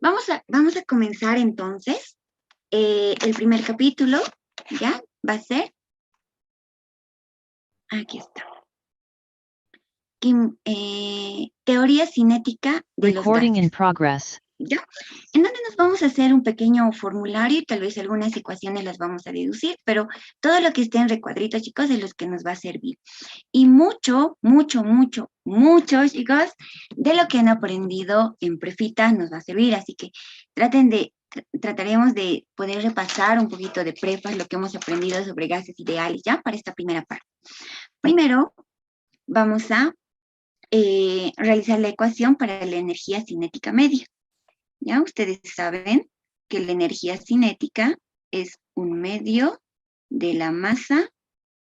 Vamos a comenzar entonces. El primer capítulo, ¿ya? Va a ser, aquí está, teoría cinética de los Recording in gases, progress. ¿ya? En donde nos vamos a hacer un pequeño formulario y tal vez algunas ecuaciones las vamos a deducir, pero todo lo que esté en recuadrito, chicos, es lo que nos va a servir. Y mucho, chicos, de lo que han aprendido en Prefita nos va a servir, así que trataremos de poder repasar un poquito de prepas, lo que hemos aprendido sobre gases ideales, ¿ya? Para esta primera parte. Primero, vamos a realizar la ecuación para la energía cinética media. ¿Ya? Ustedes saben que la energía cinética es un medio de la masa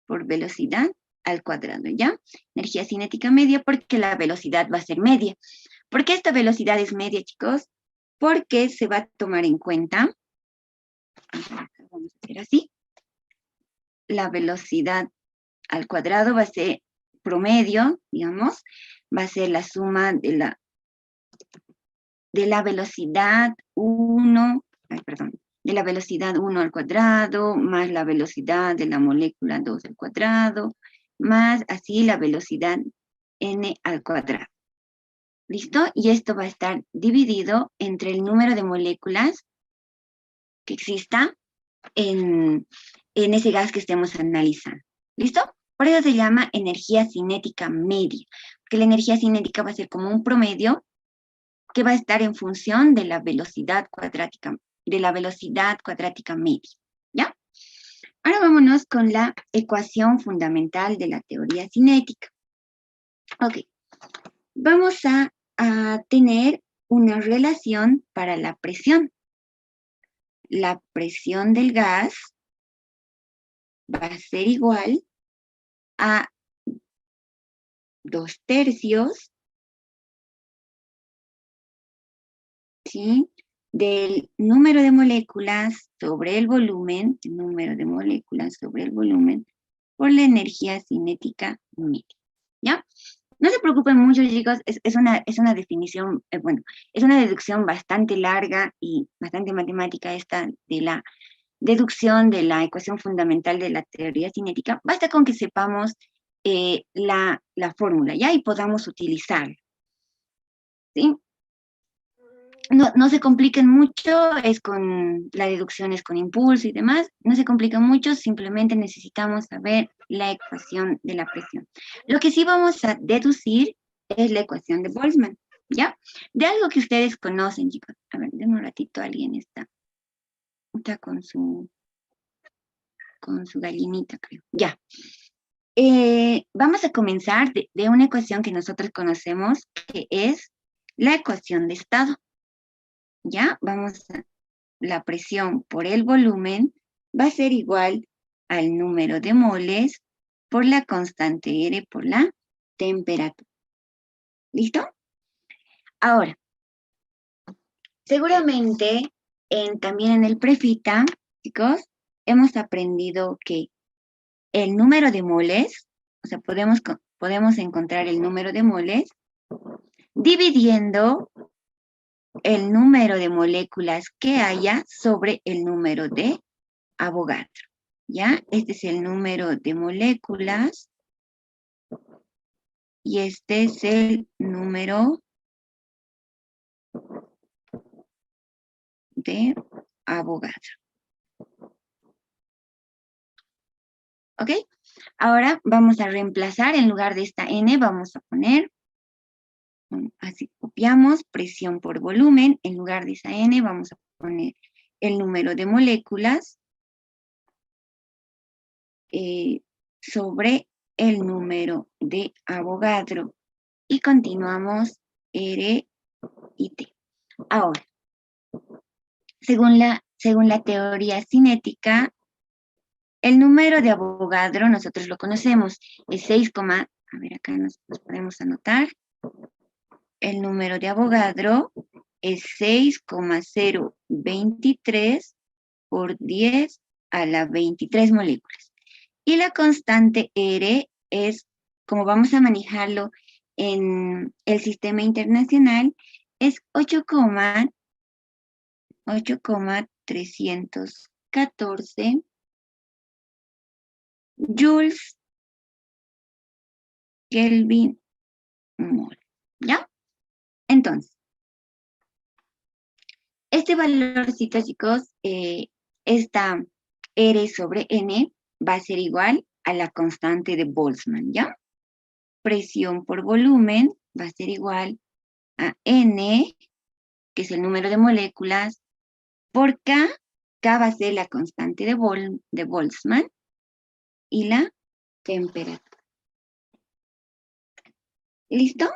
por velocidad al cuadrado, ¿ya? Energía cinética media porque la velocidad va a ser media. ¿Por qué esta velocidad es media, chicos? Porque se va a tomar en cuenta, vamos a hacer así, la velocidad al cuadrado va a ser promedio, digamos, va a ser la suma de la velocidad 1, de la velocidad 1 al cuadrado, más la velocidad de la molécula 2 al cuadrado, más así la velocidad n al cuadrado. ¿Listo? Y esto va a estar dividido entre el número de moléculas que exista en ese gas que estemos analizando. ¿Listo? Por eso se llama energía cinética media, porque la energía cinética va a ser como un promedio que va a estar en función de la velocidad cuadrática media, ¿ya? Ahora vámonos con la ecuación fundamental de la teoría cinética. Ok, vamos a tener una relación para la presión. La presión del gas va a ser igual a 2/3, ¿sí?, del número de moléculas sobre el volumen, por la energía cinética media, ¿ya? No se preocupen mucho, chicos, es una definición, es una deducción bastante larga y bastante matemática esta de la deducción de la ecuación fundamental de la teoría cinética. Basta con que sepamos la fórmula, ¿ya? Y podamos utilizarla, ¿sí? No se compliquen mucho, la deducción es con impulso y demás, no se complican mucho, simplemente necesitamos saber la ecuación de la presión. Lo que sí vamos a deducir es la ecuación de Boltzmann, ¿ya? De algo que ustedes conocen, chicos. A ver, denme un ratito, alguien está con su gallinita, creo. Ya. Vamos a comenzar de una ecuación que nosotros conocemos, que es la ecuación de estado. ¿Ya? La presión por el volumen va a ser igual al número de moles por la constante R por la temperatura. ¿Listo? Ahora, seguramente también en el Prefita, chicos, hemos aprendido que el número de moles, o sea, podemos encontrar el número de moles dividiendo el número de moléculas que haya sobre el número de Avogadro, ¿ya? Este es el número de moléculas y este es el número de Avogadro. ¿Ok? Ahora vamos a reemplazar, en lugar de esta N, vamos a poner, así copiamos, presión por volumen, en lugar de esa N vamos a poner el número de moléculas sobre el número de Avogadro. Y continuamos R y T. Ahora, según la teoría cinética, el número de Avogadro nosotros lo conocemos, es 6, a ver, acá nos podemos anotar. El número de Avogadro es 6,023 por 10 a la 23 moléculas. Y la constante R es, como vamos a manejarlo en el sistema internacional, es 8,314 joules Kelvin mol. ¿Ya? Entonces, este valorcito, chicos, esta R sobre N va a ser igual a la constante de Boltzmann, ¿ya? Presión por volumen va a ser igual a N, que es el número de moléculas, por K. K va a ser la constante de Boltzmann y la temperatura. ¿Listo?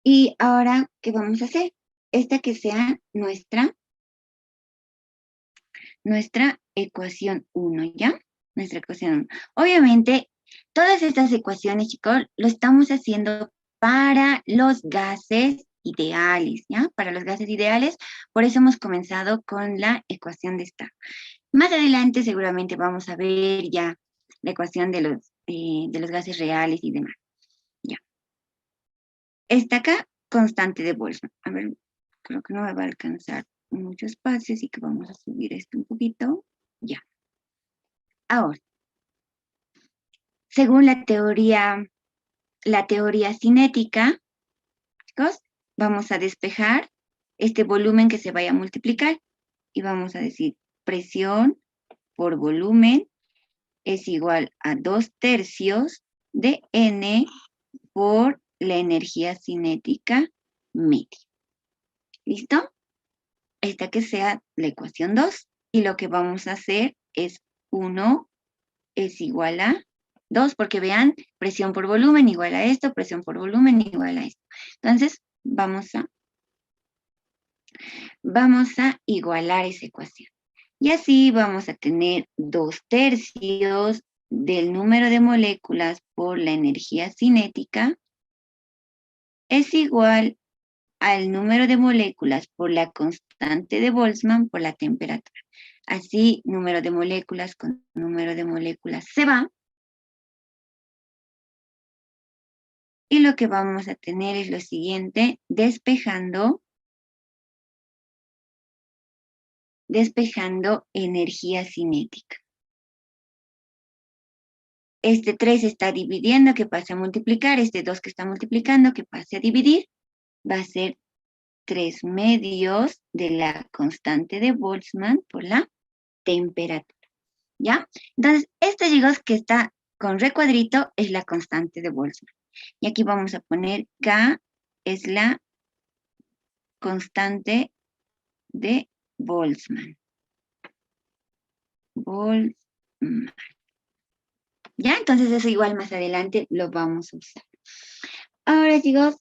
Y ahora, ¿qué vamos a hacer? Esta que sea nuestra ecuación 1, ¿ya? Nuestra ecuación 1. Obviamente, todas estas ecuaciones, chicos, lo estamos haciendo para los gases ideales, ¿ya? Para los gases ideales, por eso hemos comenzado con la ecuación de estado. Más adelante seguramente vamos a ver ya la ecuación de los gases reales y demás. Ya. Esta acá, constante de Boltzmann. A ver, creo que no me va a alcanzar mucho espacio, así que vamos a subir esto un poquito. Ya. Ahora, según la teoría cinética, chicos, vamos a despejar este volumen que se vaya a multiplicar y vamos a decir presión por volumen es igual a 2/3 de N por la energía cinética media. ¿Listo? Esta que sea la ecuación 2. Y lo que vamos a hacer es 1 es igual a 2, porque vean, presión por volumen igual a esto, presión por volumen igual a esto. Entonces, vamos a igualar esa ecuación. Y así vamos a tener 2/3 del número de moléculas por la energía cinética es igual al número de moléculas por la constante de Boltzmann por la temperatura. Así, número de moléculas con número de moléculas se va. Y lo que vamos a tener es lo siguiente, despejando energía cinética. Este 3 está dividiendo, que pase a multiplicar. Este 2 que está multiplicando, que pase a dividir. Va a ser 3/2 de la constante de Boltzmann por la temperatura. ¿Ya? Entonces, este, chicos, que está con recuadrito es la constante de Boltzmann. Y aquí vamos a poner K es la constante de Boltzmann. ¿Ya? Entonces eso igual más adelante lo vamos a usar. Ahora, chicos,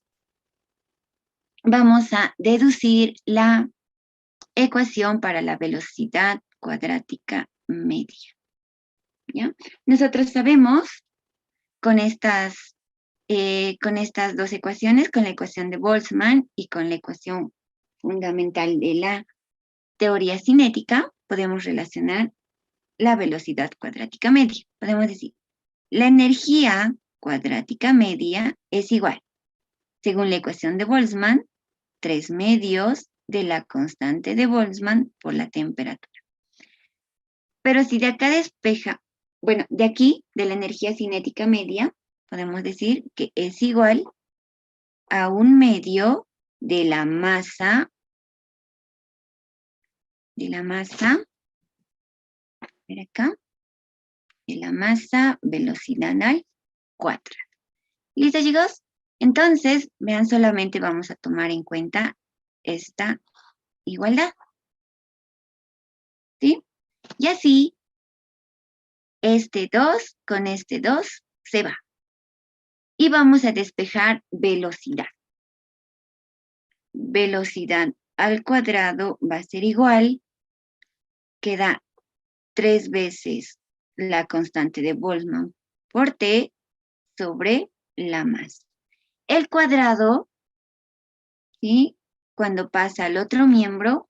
vamos a deducir la ecuación para la velocidad cuadrática media. ¿Ya? Nosotros sabemos con estas dos ecuaciones, con la ecuación de Boltzmann y con la ecuación fundamental de la teoría cinética, podemos relacionar la velocidad cuadrática media. Podemos decir, la energía cuadrática media es igual, según la ecuación de Boltzmann, 3/2 de la constante de Boltzmann por la temperatura. Pero si de acá despeja, bueno, de aquí, de la energía cinética media, podemos decir que es igual a 1/2 de la masa, ver acá, de la masa velocidad al cuadrado. ¿Listo, chicos? Entonces, vean, solamente vamos a tomar en cuenta esta igualdad. ¿Sí? Y así, este 2 con este 2 se va. Y vamos a despejar velocidad. Velocidad al cuadrado va a ser igual, queda 3 veces la constante de Boltzmann por T sobre la masa. El cuadrado, ¿sí? Cuando pasa al otro miembro,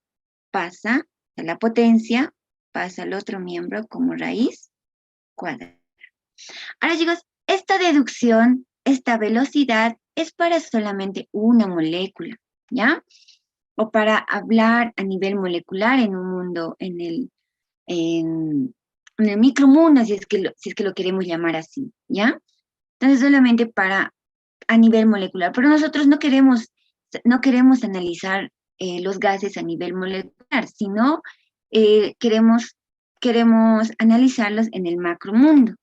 pasa a la potencia, pasa al otro miembro como raíz cuadrada. Ahora, chicos, esta deducción, esta velocidad, es para solamente una molécula, ¿ya? o para hablar a nivel molecular en un mundo, en el micromundo, si es que lo queremos llamar así, ¿ya? Entonces solamente para a nivel molecular, pero nosotros no queremos analizar los gases a nivel molecular, sino queremos analizarlos en el macromundo.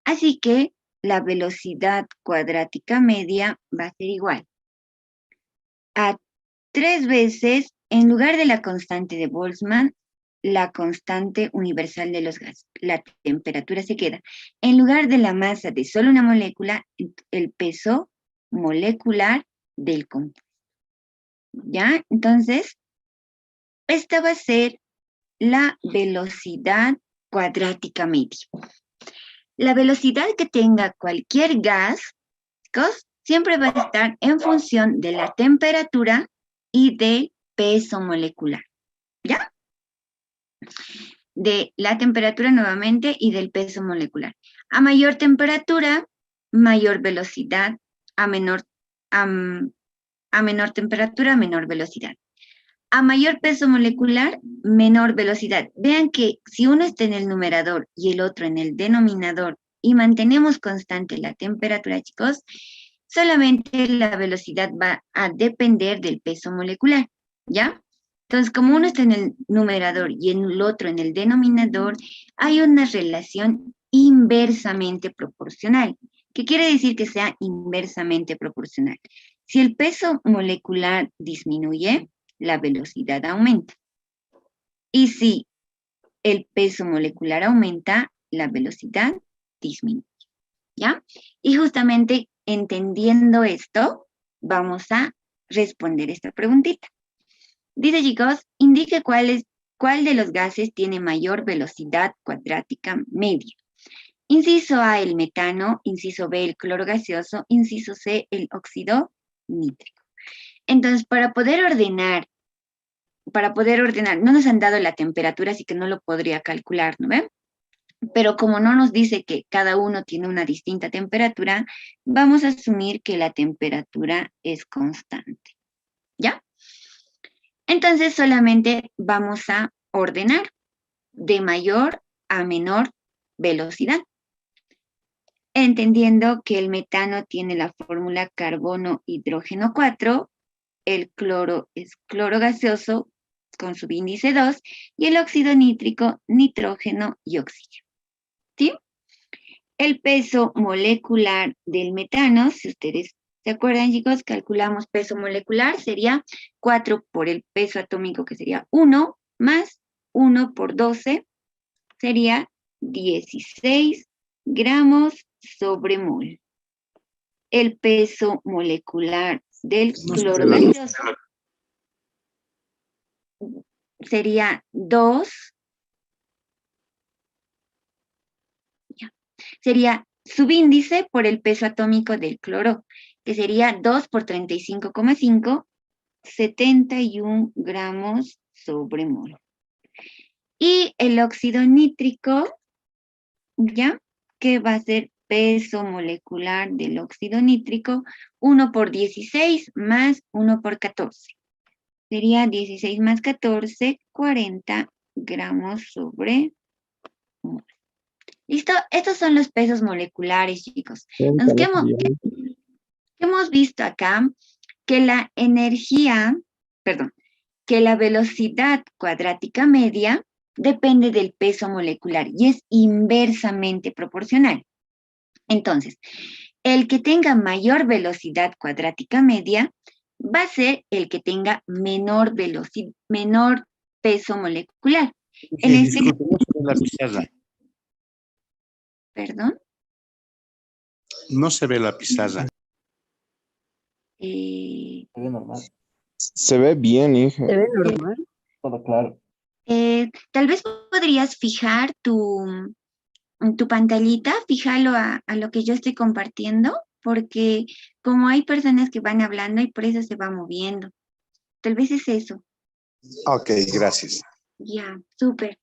Así que la velocidad cuadrática media va a ser igual a 3 veces, en lugar de la constante de Boltzmann, la constante universal de los gases. La temperatura se queda. En lugar de la masa de solo una molécula, el peso molecular del compuesto. ¿Ya? Entonces, esta va a ser la velocidad cuadrática media. La velocidad que tenga cualquier gas, chicos, siempre va a estar en función de la temperatura y del peso molecular. ¿Ya? De la temperatura nuevamente y del peso molecular. A mayor temperatura, mayor velocidad, a menor temperatura, menor velocidad. A mayor peso molecular, menor velocidad. Vean que si uno está en el numerador y el otro en el denominador y mantenemos constante la temperatura, chicos, solamente la velocidad va a depender del peso molecular, ¿ya? Entonces, como uno está en el numerador y el otro en el denominador, hay una relación inversamente proporcional. ¿Qué quiere decir que sea inversamente proporcional? Si el peso molecular disminuye, la velocidad aumenta. Y si el peso molecular aumenta, la velocidad disminuye. ¿Ya? Y justamente entendiendo esto, vamos a responder esta preguntita. Dice, chicos, indique cuál de los gases tiene mayor velocidad cuadrática media. Inciso A, el metano. Inciso B, el cloro gaseoso. Inciso C, el óxido nítrico. Entonces, para poder ordenar, no nos han dado la temperatura, así que no lo podría calcular, ¿no ven? Pero como no nos dice que cada uno tiene una distinta temperatura, vamos a asumir que la temperatura es constante. ¿Ya? Entonces solamente vamos a ordenar de mayor a menor velocidad. Entendiendo que el metano tiene la fórmula carbono, hidrógeno 4, el cloro es cloro gaseoso con subíndice 2 y el óxido nítrico, nitrógeno y oxígeno. ¿Sí? El peso molecular del metano, si ustedes se acuerdan, chicos, calculamos peso molecular, sería 4 por el peso atómico, que sería 1, más 1 por 12, sería 16 gramos sobre mol. El peso molecular del cloro gaseoso sería 2. Sería subíndice por el peso atómico del cloro, que sería 2 por 35,5, 71 gramos sobre mol. Y el óxido nítrico, ¿ya? Que va a ser peso molecular del óxido nítrico, 1 por 16 más 1 por 14. Sería 16 más 14, 40 gramos sobre mol. ¿Listo? Estos son los pesos moleculares, chicos. Entonces, ¿qué hemos visto acá? Que la que la velocidad cuadrática media depende del peso molecular y es inversamente proporcional. Entonces, el que tenga mayor velocidad cuadrática media va a ser el que tenga menor peso molecular. En este Disculpe, no se ve la pizarra. ¿Perdón? No se ve la pizarra. Se ve normal. Se ve bien, hija. Se ve normal. Todo claro. Tal vez podrías fijar tu pantallita, fíjalo a lo que yo estoy compartiendo, porque como hay personas que van hablando y por eso se va moviendo. Tal vez es eso. Ok, gracias. Ya, súper.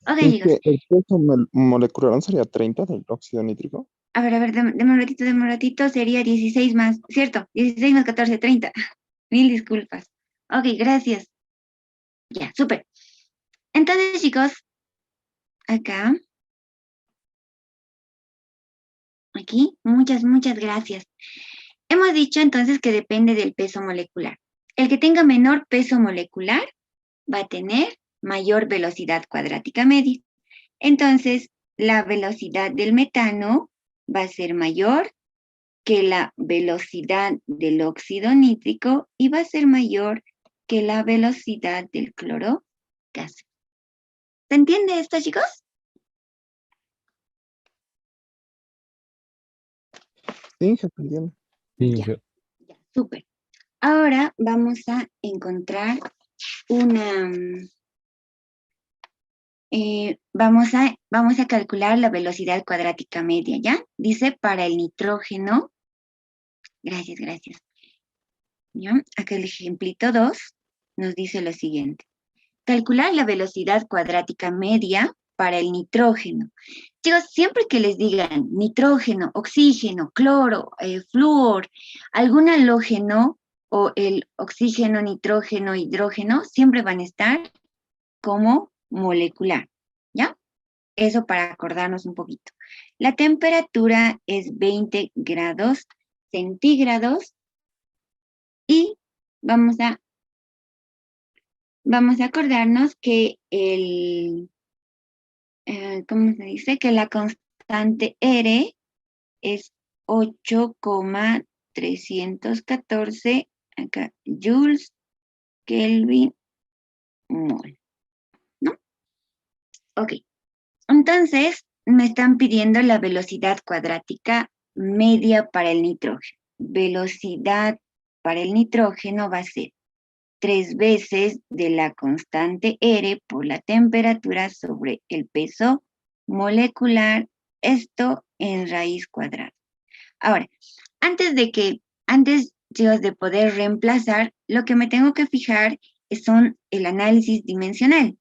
Ok, Es chicos. que el peso molecular ¿no sería 30 del óxido nítrico? A ver, deme un ratito, sería 16 más, ¿cierto? 16 más 14, 30. Mil disculpas. Ok, gracias. Ya, súper. Entonces, chicos, acá, aquí, muchas gracias. Hemos dicho entonces que depende del peso molecular. El que tenga menor peso molecular va a tener mayor velocidad cuadrática media. Entonces, la velocidad del metano va a ser mayor que la velocidad del óxido nítrico y va a ser mayor que la velocidad del cloro gaseoso. ¿Se entiende esto, chicos? Sí, jefe, entiendo. Sí, Ya, súper. Ahora vamos a encontrar una... vamos a calcular la velocidad cuadrática media, ¿ya? Dice para el nitrógeno. Gracias. ¿Ya? Acá el ejemplito 2 nos dice lo siguiente. Calcular la velocidad cuadrática media para el nitrógeno. Chicos, siempre que les digan nitrógeno, oxígeno, cloro, flúor, algún halógeno o el oxígeno, nitrógeno, hidrógeno, siempre van a estar como molecular, ¿ya? Eso para acordarnos un poquito. La temperatura es 20 grados centígrados y vamos a acordarnos que ¿cómo se dice? Que la constante R es 8,314 acá, joules, Kelvin, mol, ¿no? Ok, entonces me están pidiendo la velocidad cuadrática media para el nitrógeno. Velocidad para el nitrógeno va a ser 3 veces de la constante R por la temperatura sobre el peso molecular, esto en raíz cuadrada. Ahora, antes chicos, de poder reemplazar, lo que me tengo que fijar son el análisis dimensional.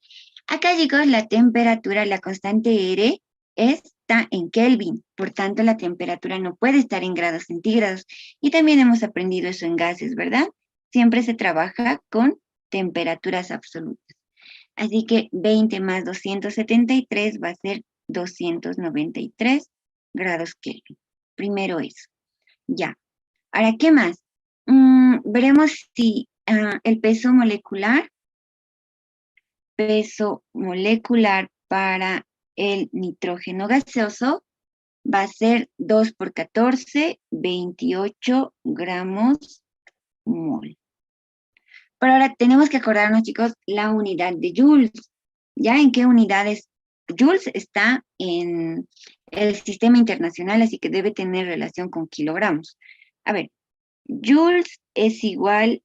Acá, chicos, la temperatura, la constante R, está en Kelvin, por tanto, la temperatura no puede estar en grados centígrados. Y también hemos aprendido eso en gases, ¿verdad? Siempre se trabaja con temperaturas absolutas. Así que 20 más 273 va a ser 293 grados Kelvin. Primero eso. Ya. Ahora, ¿qué más? Veremos si el peso molecular para el nitrógeno gaseoso va a ser 2 por 14, 28 gramos mol. Pero ahora tenemos que acordarnos, chicos, la unidad de joules. ¿Ya en qué unidades? Joules está en el sistema internacional, así que debe tener relación con kilogramos. A ver, joules es igual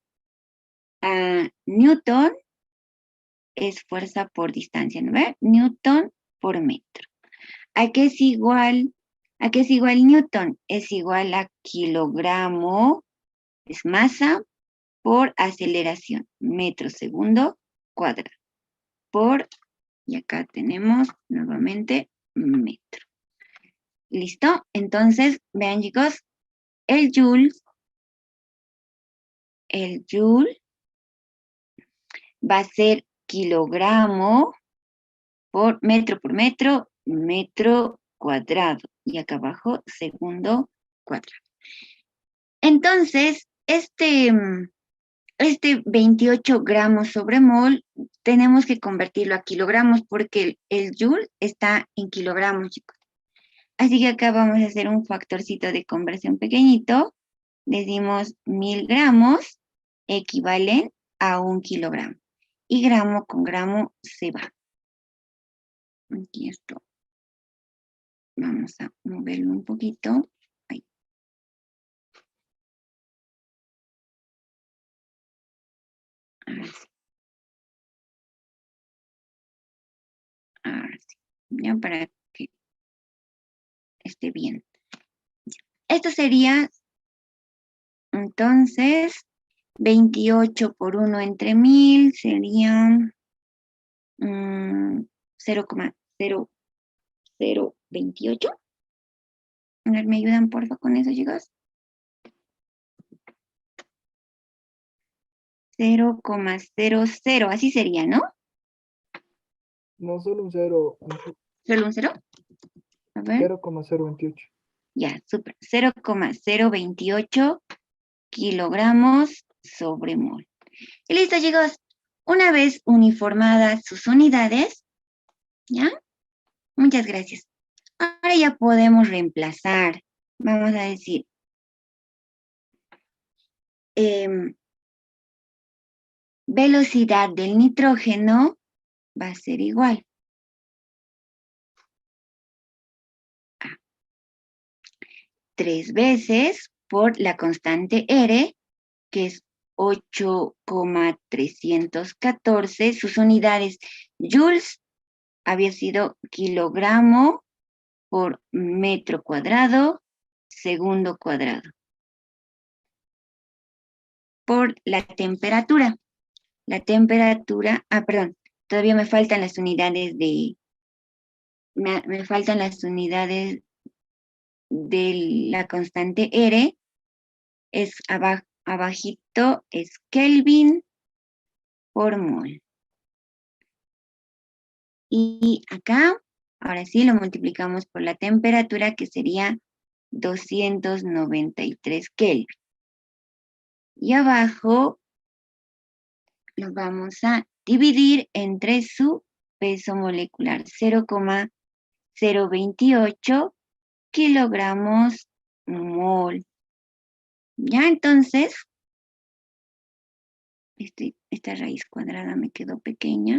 a Newton, es fuerza por distancia, ¿no ve? Newton por metro. ¿A qué es igual? ¿A qué es igual Newton? Es igual a kilogramo, es masa, por aceleración, metro segundo cuadrado, por, y acá tenemos nuevamente metro. ¿Listo? Entonces, vean chicos, el joule va a ser kilogramo por metro, metro cuadrado. Y acá abajo, segundo cuadrado. Entonces, este 28 gramos sobre mol, tenemos que convertirlo a kilogramos porque el joule está en kilogramos, chicos. Así que acá vamos a hacer un factorcito de conversión pequeñito. Decimos 1000 gramos equivalen a 1 kilogramo. Y gramo con gramo se va. Aquí esto. Vamos a moverlo un poquito. Ahí. Ahora sí. Ahora sí. Ya para que esté bien. Esto sería, entonces, 28 por 1 entre 1000 serían 0,0028. A ver, ¿me ayudan porfa con eso, chicos? 0,00, así sería, ¿no? No, solo un 0, ¿Solo un 0? A ver, 0,028. ya, súper. 0,028 kilogramos sobre mol. Y listo, chicos. Una vez uniformadas sus unidades, ¿ya? Muchas gracias. Ahora ya podemos reemplazar. Vamos a decir, velocidad del nitrógeno va a ser igual a 3 veces por la constante R, que es 8,314. Sus unidades joules había sido kilogramo por metro cuadrado, segundo cuadrado. Por la temperatura. La temperatura, perdón, todavía me faltan las unidades me faltan las unidades de la constante R, es abajito, es Kelvin por mol. Y acá, ahora sí, lo multiplicamos por la temperatura, que sería 293 Kelvin. Y abajo lo vamos a dividir entre su peso molecular, 0,028 kilogramos mol. Ya, entonces, esta raíz cuadrada me quedó pequeña.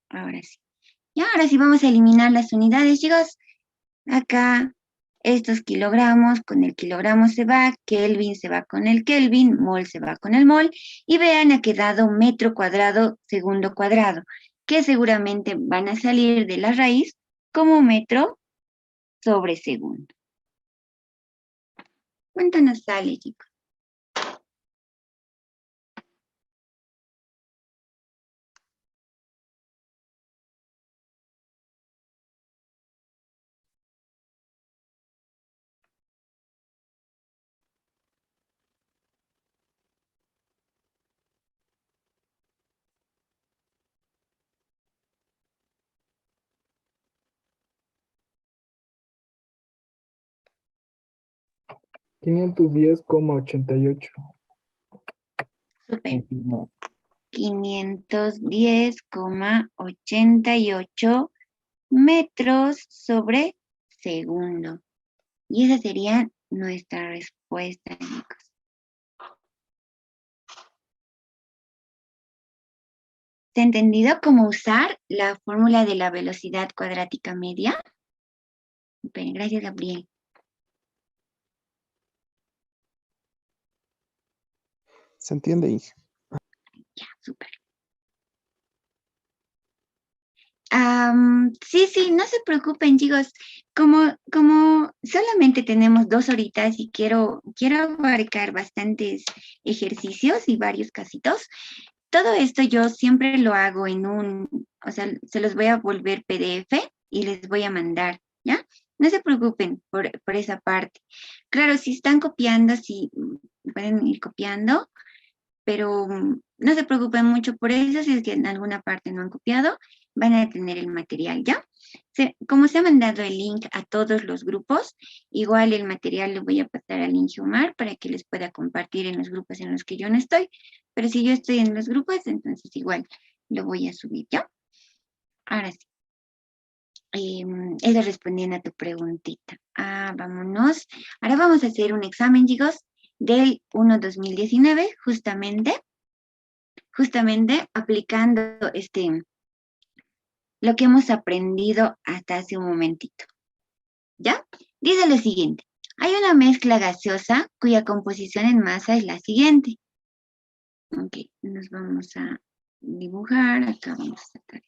Ahora sí. Ya, ahora sí vamos a eliminar las unidades, chicos. Acá, estos kilogramos, con el kilogramo se va, Kelvin se va con el Kelvin, mol se va con el mol, y vean, ha quedado metro cuadrado, segundo cuadrado, que seguramente van a salir de la raíz como metro sobre segundo. ¿Cuánto nos sale, chicos? Quinientos 510,88. Súper. Confirmado. 510,88 metros sobre segundo. Y esa sería nuestra respuesta, chicos. ¿Se ha entendido cómo usar la fórmula de la velocidad cuadrática media? Bien, gracias, Gabriel. ¿Se entiende, Inge? Ya, súper. Sí, no se preocupen, chicos. Como solamente tenemos 2 horitas y quiero abarcar bastantes ejercicios y varios casitos, todo esto yo siempre lo hago o sea, se los voy a volver PDF y les voy a mandar, ¿ya? No se preocupen por esa parte. Claro, si están copiando, sí, pueden ir copiando, pero no se preocupen mucho por eso, si es que en alguna parte no han copiado, van a tener el material, ¿ya? Como se ha mandado el link a todos los grupos, igual el material lo voy a pasar al Ingeomar para que les pueda compartir en los grupos en los que yo no estoy, pero si yo estoy en los grupos, entonces igual lo voy a subir, ¿ya? Ahora sí. Eso respondiendo a tu preguntita. Vámonos. Ahora vamos a hacer un examen, chicos, del 1-2019, justamente aplicando lo que hemos aprendido hasta hace un momentito. ¿Ya? Dice lo siguiente. Hay una mezcla gaseosa cuya composición en masa es la siguiente. Ok, nos vamos a dibujar. Acá vamos a sacar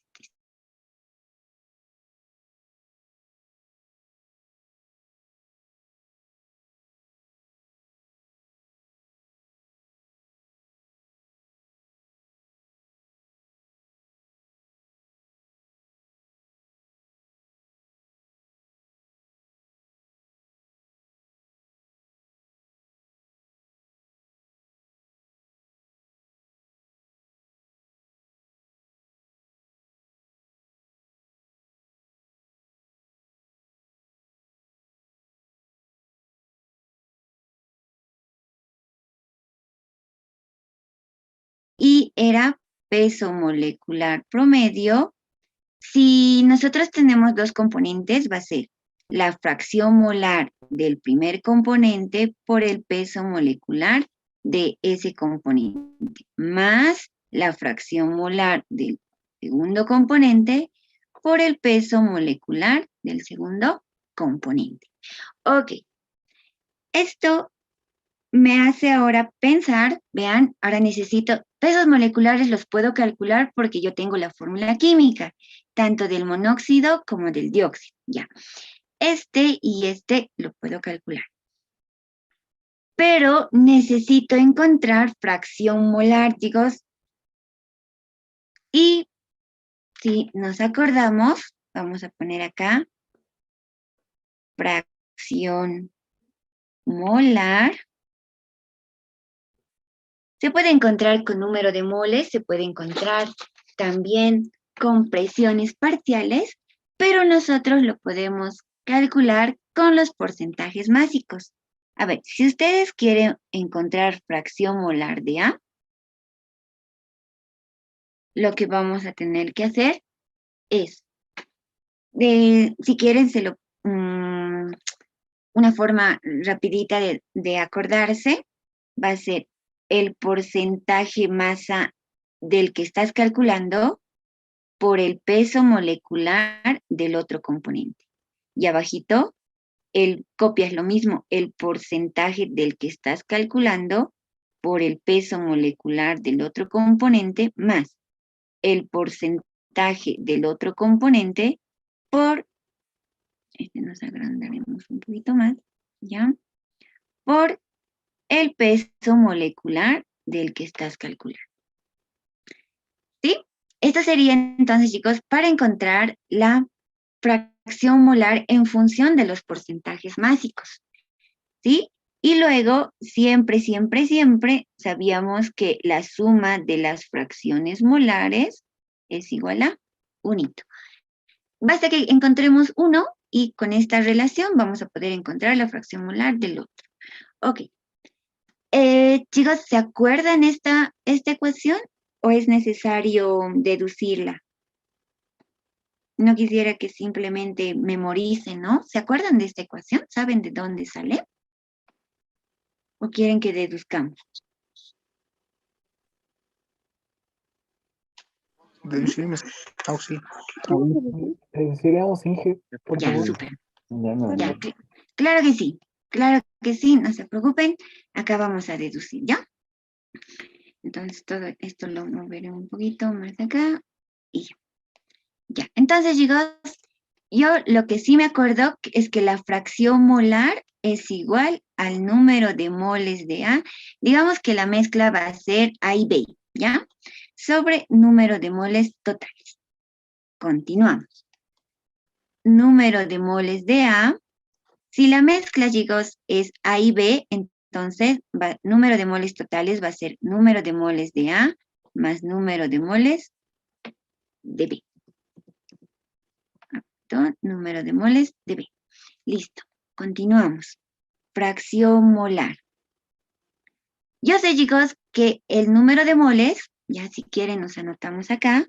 era peso molecular promedio. Si nosotros tenemos dos componentes, va a ser la fracción molar del primer componente por el peso molecular de ese componente, más la fracción molar del segundo componente por el peso molecular del segundo componente. Ok, esto me hace ahora pensar, vean, ahora necesito, pesos moleculares los puedo calcular porque yo tengo la fórmula química, tanto del monóxido como del dióxido, ya. Este y este lo puedo calcular. Pero necesito encontrar fracción molar, chicos. Y si nos acordamos, vamos a poner acá, fracción molar. Se puede encontrar con número de moles, se puede encontrar también con presiones parciales, pero nosotros lo podemos calcular con los porcentajes máxicos. A ver, si ustedes quieren encontrar fracción molar de A, lo que vamos a tener que hacer es, si quieren, una forma rapidita de acordarse, va a ser el porcentaje masa del que estás calculando por el peso molecular del otro componente. Y abajito, copias lo mismo, el porcentaje del que estás calculando por el peso molecular del otro componente más el porcentaje del otro componente por, nos agrandaremos un poquito más, ¿ya? Por el peso molecular del que estás calculando. ¿Sí? Esto sería entonces, chicos, para encontrar la fracción molar en función de los porcentajes máxicos. ¿Sí? Y luego, siempre, siempre, siempre sabíamos que la suma de las fracciones molares es igual a 1. Basta que encontremos 1 y con esta relación vamos a poder encontrar la fracción molar del otro. Ok. Chicos, ¿se acuerdan esta ecuación o es necesario deducirla? No quisiera que simplemente memoricen, ¿no? ¿Se acuerdan de esta ecuación? ¿Saben de dónde sale? ¿O quieren que deduzcamos? Deducimos. Oh, sí. Seríamos Inge, por Ya, favor. súper. Ya, claro que sí. Claro que sí, no se preocupen. Acá vamos a deducir, ¿ya? Entonces todo esto lo moveré un poquito más acá y ya. Ya, entonces chicos, yo lo que sí me acuerdo es que la fracción molar es igual al número de moles de A. Digamos que la mezcla va a ser A y B, ¿ya? Sobre número de moles totales. Continuamos. Número de moles de A. Si la mezcla, chicos, es A y B, entonces número de moles totales va a ser número de moles de A más número de moles de B. Número de moles de B. Listo. Continuamos. Fracción molar. Yo sé, chicos, que el número de moles, ya si quieren nos anotamos acá,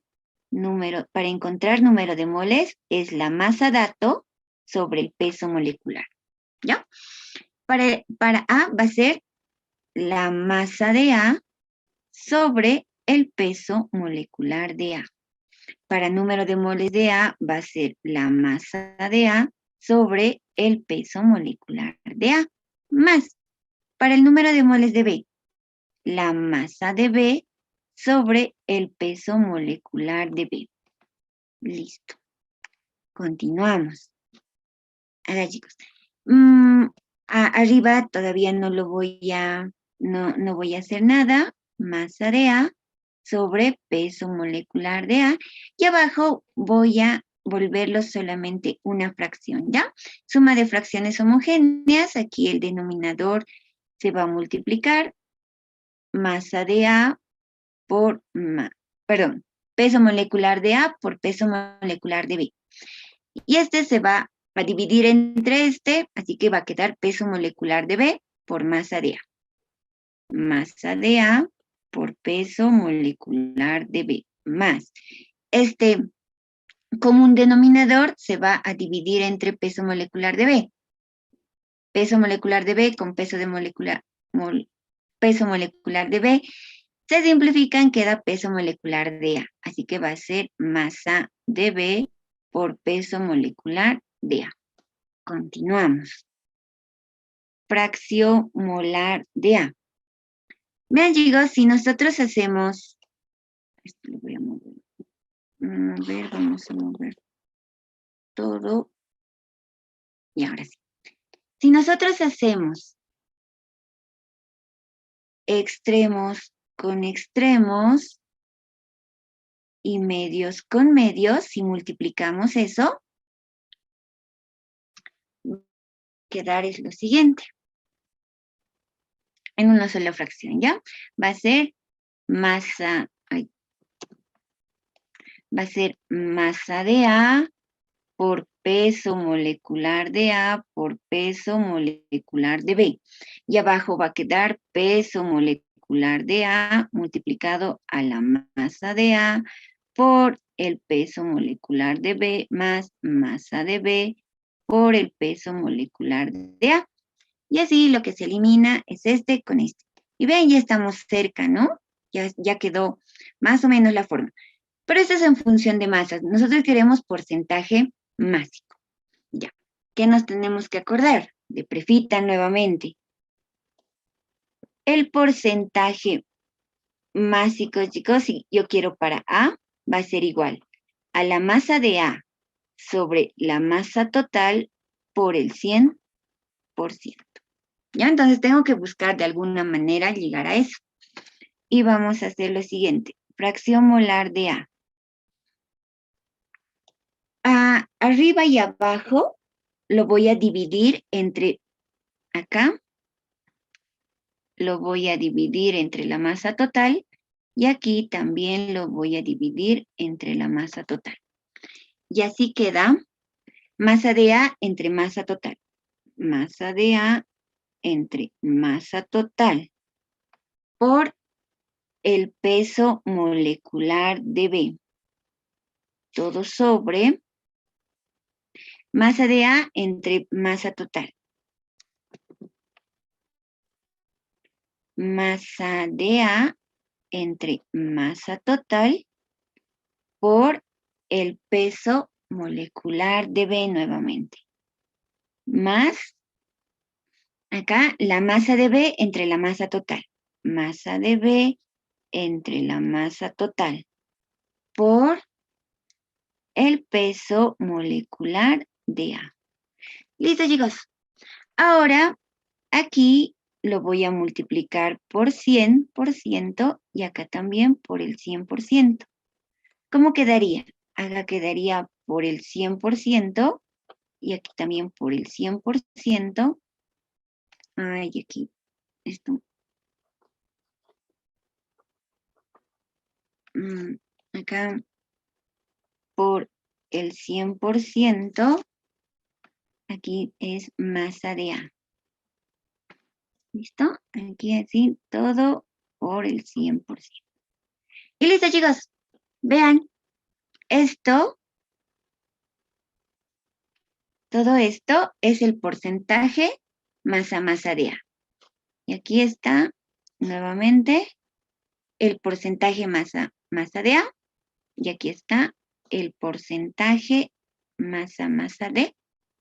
para encontrar número de moles es la masa dato sobre el peso molecular. ¿Ya? Para A va a ser la masa de A sobre el peso molecular de A. Para número de moles de A va a ser la masa de A sobre el peso molecular de A, más para el número de moles de B, la masa de B sobre el peso molecular de B. Listo. Continuamos. Ahora, chicos. Arriba todavía no lo voy a, no voy a hacer nada. Masa de A sobre peso molecular de A. Y abajo voy a volverlo solamente una fracción, ¿ya? Suma de fracciones homogéneas. Aquí el denominador se va a multiplicar. Masa de A por, peso molecular de A por peso molecular de B. Y este se va a dividir entre este, así que va a quedar peso molecular de B por masa de A. Masa de A por peso molecular de B, más este común denominador se va a dividir entre peso molecular de B. Peso molecular de B con peso molecular de B se simplifican, queda peso molecular de A. Así que va a ser masa de B por peso molecular de A. Continuamos. Fracción molar de A. Vean, chicos, si nosotros hacemos... Esto lo voy a mover. A ver, vamos a mover todo. Y ahora sí. Si nosotros hacemos extremos con extremos y medios con medios, si multiplicamos eso, quedar es lo siguiente. En una sola fracción, ¿ya? Va a ser masa, va a ser masa de A por peso molecular de A por peso molecular de B. Y abajo va a quedar peso molecular de A multiplicado a la masa de A por el peso molecular de B más masa de B por el peso molecular de A. Y así lo que se elimina es este con este. Y ven, ya estamos cerca, ¿no? Ya quedó más o menos la forma. Pero esto es en función de masas. Nosotros queremos porcentaje másico. Ya. ¿Qué nos tenemos que acordar? De prefita nuevamente. El porcentaje másico, chicos, si yo quiero para A, va a ser igual a la masa de A sobre la masa total por el 100%. ¿Ya? Entonces tengo que buscar de alguna manera llegar a eso. Y vamos a hacer lo siguiente. Fracción molar de A. Arriba y abajo lo voy a dividir entre acá. Lo voy a dividir entre la masa total. Y aquí también lo voy a dividir entre la masa total. Y así queda masa de A entre masa total. Masa de A entre masa total por el peso molecular de B. Todo sobre masa de A entre masa total. Masa de A entre masa total por el peso molecular de B nuevamente. Más, acá, la masa de B entre la masa total. Masa de B entre la masa total por el peso molecular de A. ¿Listo, chicos? Ahora, aquí lo voy a multiplicar por 100% y acá también por el 100%. ¿Cómo quedaría? Acá quedaría por el 100% y aquí también por el 100%. Ay, aquí, esto. Acá por el 100%, aquí es masa de A. ¿Listo? Aquí así, todo por el 100%. Y listo, chicos. Vean, todo esto es el porcentaje masa de A. Y aquí está, nuevamente, el porcentaje masa de A. Y aquí está el porcentaje masa de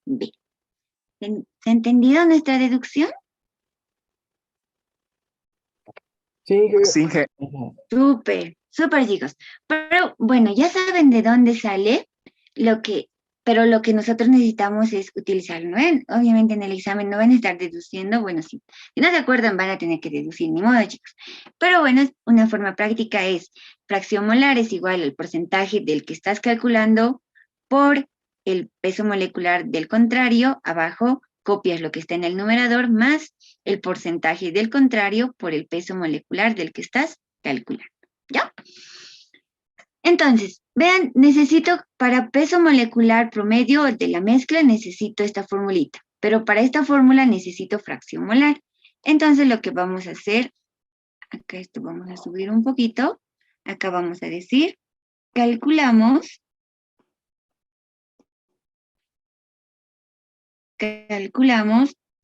B. ¿Se ha entendido nuestra deducción? Sí, Sí, Súper, súper, chicos. Pero bueno, ya saben de dónde sale pero lo que nosotros necesitamos es utilizarlo, ¿no? Obviamente en el examen no van a estar deduciendo, bueno, sí. Si no se acuerdan van a tener que deducir, ni modo, chicos. Pero bueno, una forma práctica es fracción molar es igual al porcentaje del que estás calculando por el peso molecular del contrario, abajo copias lo que está en el numerador más el porcentaje del contrario por el peso molecular del que estás calculando, ¿ya? Entonces, vean, necesito para peso molecular promedio de la mezcla, necesito esta formulita, pero para esta fórmula necesito fracción molar. Entonces, lo que vamos a hacer Acá esto vamos a subir un poquito. Acá vamos a decir, calculamos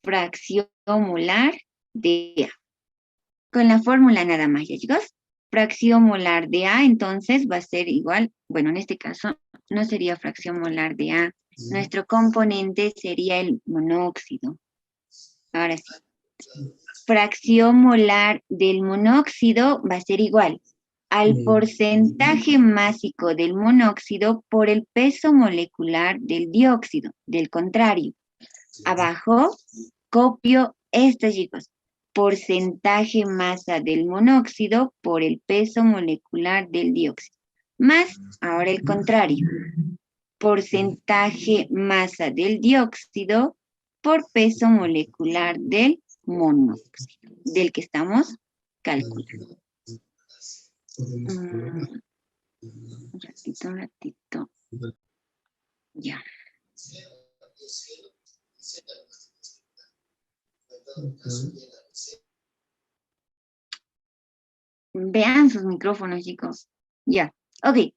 fracción molar de A. Con la fórmula nada más, ¿ya chicos? Fracción molar de A, entonces va a ser igual, bueno, en este caso no sería fracción molar de A. Nuestro componente sería el monóxido. Ahora sí. Fracción molar del monóxido va a ser igual al porcentaje másico del monóxido por el peso molecular del dióxido. Del contrario, abajo copio esto, chicos. Porcentaje masa del monóxido por el peso molecular del dióxido. Más, ahora el contrario. Porcentaje masa del dióxido por peso molecular del monóxido, del que estamos calculando. Un ratito. Ya. Vean sus micrófonos, chicos. Ya, ok.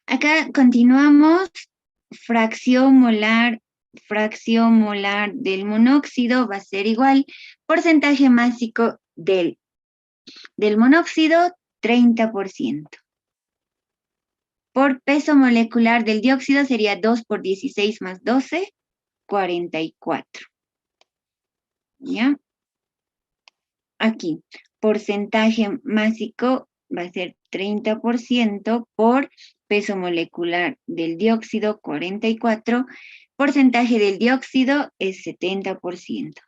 Acá continuamos. Fracción molar del monóxido va a ser igual. Porcentaje másico del monóxido, 30%. Por peso molecular del dióxido sería 2 por 16 más 12, 44. ¿Ya? Aquí, porcentaje másico va a ser 30% por peso molecular del dióxido, 44. Porcentaje del dióxido es 70%.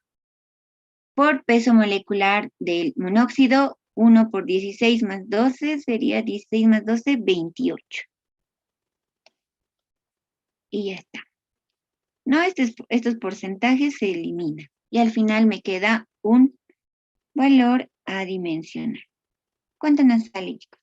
Por peso molecular del monóxido, 1 por 16 más 12 sería 16 más 12, 28. Y ya está. No, estos porcentajes se eliminan. Y al final me queda un valor adimensional. ¿Cuánto nos sale, chicos?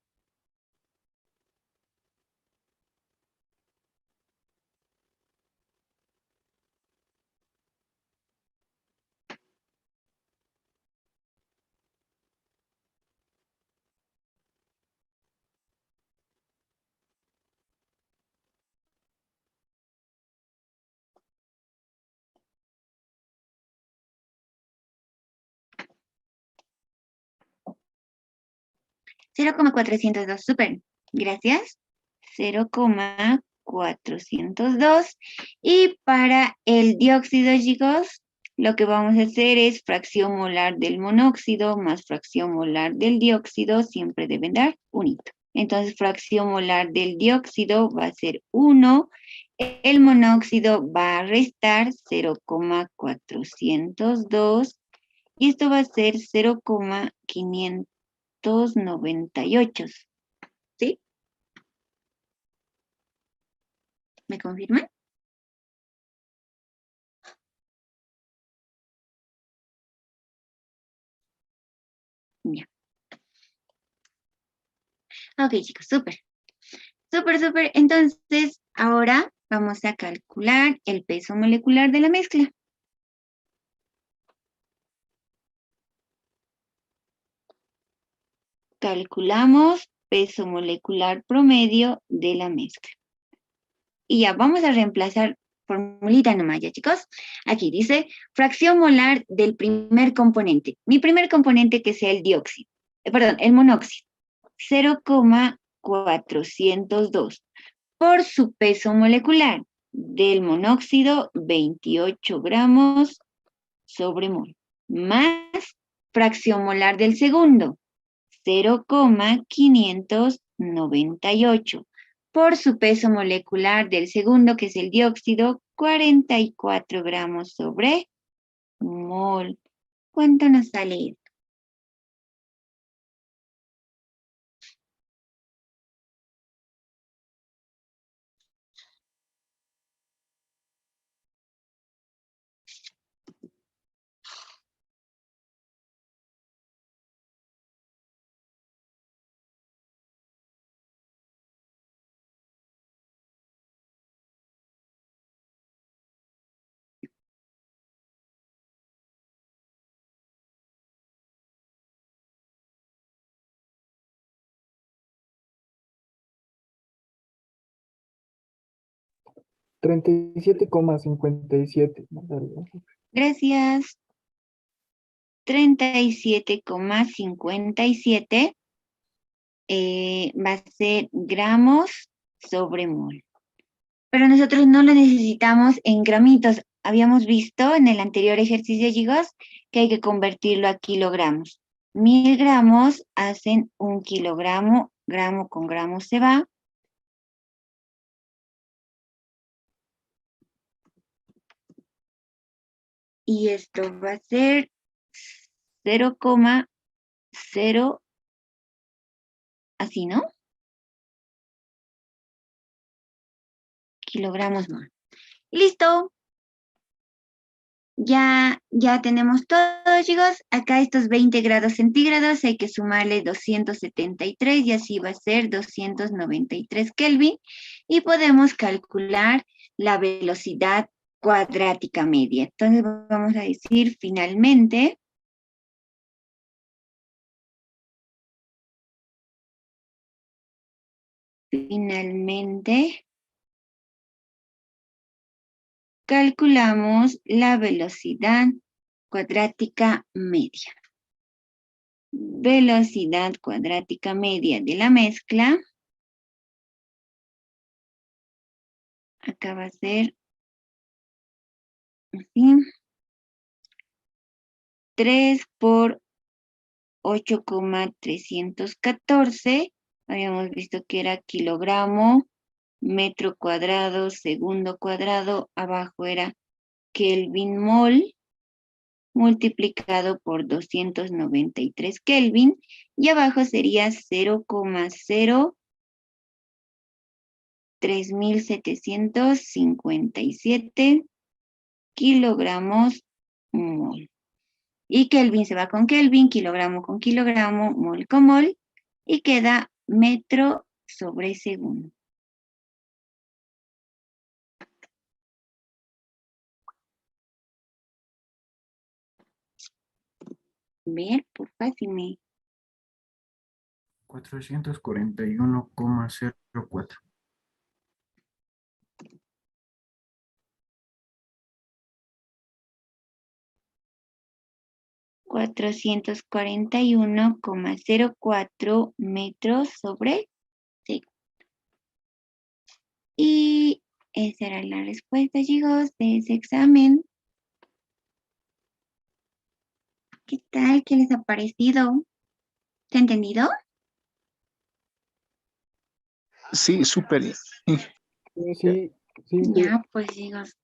$0,402, súper. Gracias. 0,402. Y para el dióxido, chicos, lo que vamos a hacer es fracción molar del monóxido más fracción molar del dióxido, siempre deben dar un hito. Entonces, fracción molar del dióxido va a ser 1. El monóxido va a restar 0,402. Y esto va a ser 0,598. ¿Sí? ¿Me confirman? Ya. Ok, chicos, súper. Súper. Entonces, ahora vamos a calcular el peso molecular de la mezcla. Calculamos peso molecular promedio de la mezcla. Y ya, vamos a reemplazar formulita nomás, ya, chicos. Aquí dice, fracción molar del primer componente. Mi primer componente que sea el dióxido. El monóxido. 0,402 por su peso molecular del monóxido, 28 gramos sobre mol, más fracción molar del segundo, 0,598 por su peso molecular del segundo, que es el dióxido, 44 gramos sobre mol. ¿Cuánto nos sale? 37,57. Gracias. 37,57 va a ser gramos sobre mol. Pero nosotros no lo necesitamos en gramitos. Habíamos visto en el anterior ejercicio, chicos, que hay que convertirlo a kilogramos. 1000 gramos hacen 1 kilogramo. Gramo con gramo se va. Y esto va a ser 0,0, así, ¿no? Kilogramos mol. Listo. Ya tenemos todo, chicos. Acá estos 20 grados centígrados hay que sumarle 273 y así va a ser 293 Kelvin. Y podemos calcular la velocidad cuadrática media. Entonces vamos a decir finalmente calculamos la velocidad cuadrática media. Velocidad cuadrática media de la mezcla. Acá va a ser así. 3 por 8,314. Habíamos visto que era kilogramo, metro cuadrado, segundo cuadrado. Abajo era Kelvin mol multiplicado por 293 Kelvin. Y abajo sería 0,03757 kilogramos mol. Y Kelvin se va con Kelvin, kilogramo con kilogramo, mol con mol, y queda metro sobre segundo. Ver, por fácil me... 441,04. 441,04 metros sobre segundo. Y esa era la respuesta, chicos, de ese examen. ¿Qué tal? ¿Qué les ha parecido? ¿Se ha entendido? Sí, súper. Sí. Ya, pues, chicos.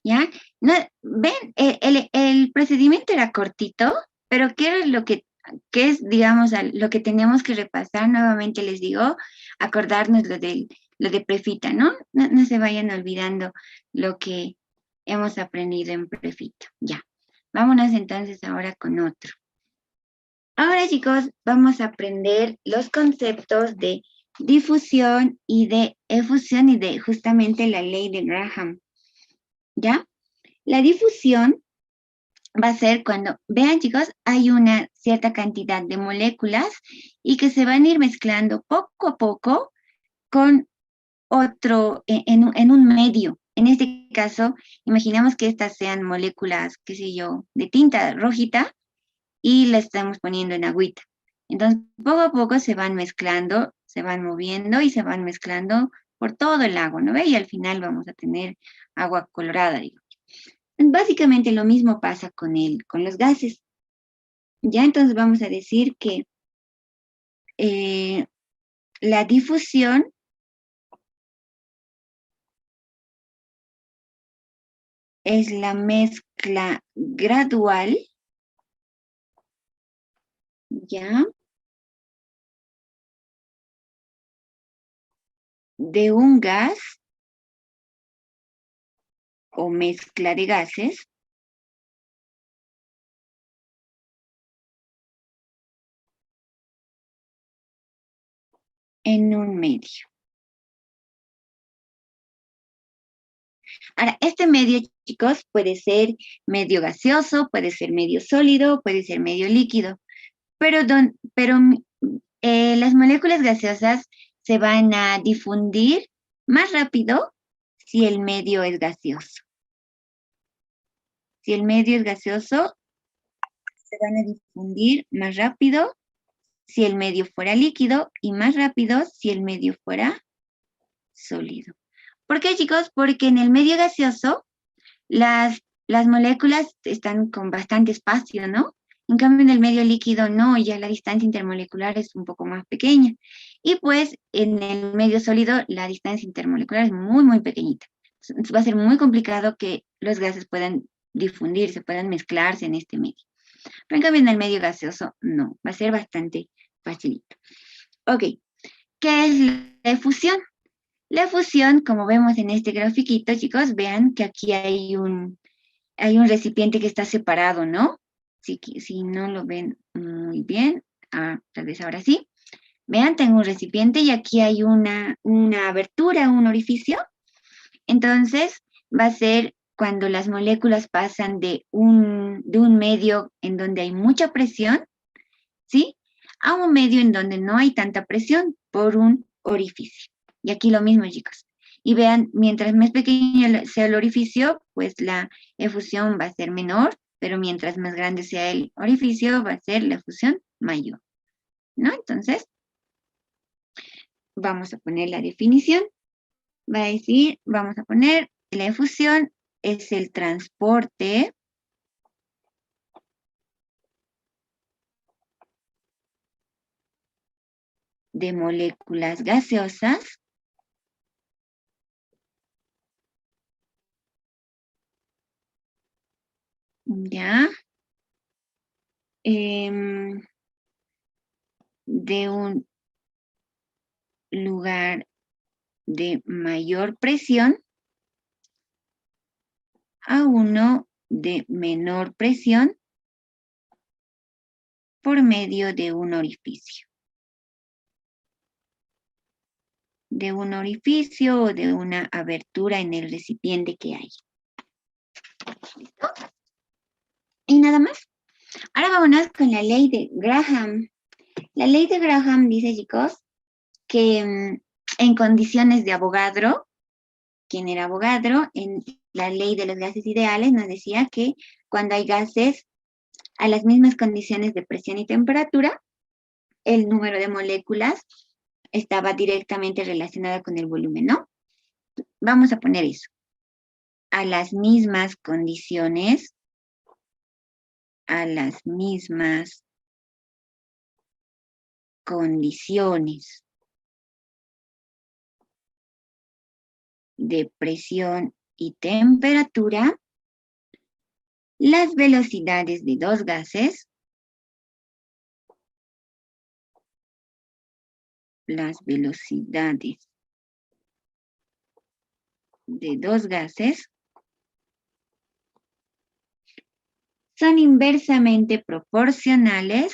¿Ya? No, ven, el procedimiento era cortito, pero ¿qué es qué es, digamos, lo que tenemos que repasar? Nuevamente les digo, acordarnos lo de prefita, ¿no? No se vayan olvidando lo que hemos aprendido en prefita. Ya. Vámonos entonces ahora con otro. Ahora, chicos, vamos a aprender los conceptos de difusión y de efusión y de justamente la ley de Graham. ¿Ya? La difusión va a ser cuando, vean chicos, hay una cierta cantidad de moléculas y que se van a ir mezclando poco a poco con otro, en un medio. En este caso, imaginemos que estas sean moléculas, qué sé yo, de tinta rojita y la estamos poniendo en agüita. Entonces, poco a poco se van mezclando, se van moviendo y se van mezclando por todo el agua, ¿no ve? Y al final vamos a tener agua colorada, digo. Básicamente lo mismo pasa con los gases. Ya entonces vamos a decir que la difusión es la mezcla gradual, ya, de un gas o mezcla de gases en un medio. Ahora, este medio, chicos, puede ser medio gaseoso, puede ser medio sólido, puede ser medio líquido, pero las moléculas gaseosas se van a difundir más rápido si el medio es gaseoso. Si el medio es gaseoso, se van a difundir más rápido si el medio fuera líquido y más rápido si el medio fuera sólido. ¿Por qué, chicos? Porque en el medio gaseoso las moléculas están con bastante espacio, ¿no? En cambio, en el medio líquido no, ya la distancia intermolecular es un poco más pequeña. Y pues en el medio sólido la distancia intermolecular es muy, muy pequeñita. Entonces, va a ser muy complicado que los gases puedan difundirse, puedan mezclarse en este medio. Pero en cambio en el medio gaseoso no, va a ser bastante facilito. Ok, ¿qué es la efusión? La efusión, como vemos en este grafiquito, chicos, vean que aquí hay un recipiente que está separado, ¿no? Si no lo ven muy bien, tal vez ahora sí. Vean, tengo un recipiente y aquí hay una abertura, un orificio. Entonces, va a ser cuando las moléculas pasan de un medio en donde hay mucha presión, ¿sí? A un medio en donde no hay tanta presión por un orificio. Y aquí lo mismo, chicos. Y vean, mientras más pequeño sea el orificio, pues la efusión va a ser menor, pero mientras más grande sea el orificio, va a ser la efusión mayor, ¿no? Entonces, vamos a poner la definición. Va a decir, vamos a poner, la efusión es el transporte de moléculas gaseosas ya de un lugar de mayor presión a uno de menor presión por medio de un orificio. De un orificio o de una abertura en el recipiente que hay. ¿Listo? Y nada más. Ahora vámonos con la ley de Graham. La ley de Graham dice, chicos, que en condiciones de Avogadro, ¿quién era Avogadro? En la ley de los gases ideales nos decía que cuando hay gases a las mismas condiciones de presión y temperatura, el número de moléculas estaba directamente relacionado con el volumen, ¿no? Vamos a poner eso. A las mismas condiciones, de presión y temperatura, las velocidades de dos gases, son inversamente proporcionales,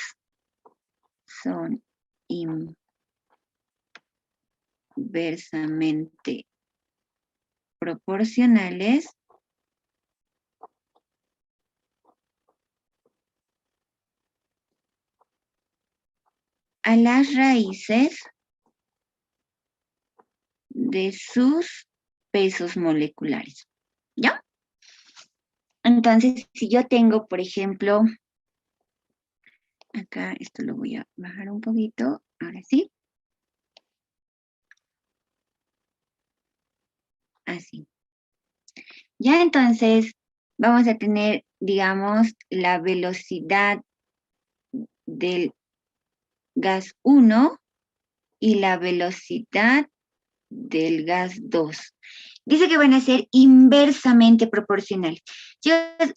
a las raíces de sus pesos moleculares, ¿ya? Entonces, si yo tengo, por ejemplo, acá esto lo voy a bajar un poquito, ahora sí. Así. Ya entonces vamos a tener, digamos, la velocidad del gas 1 y la velocidad del gas 2. Dice que van a ser inversamente proporcionales.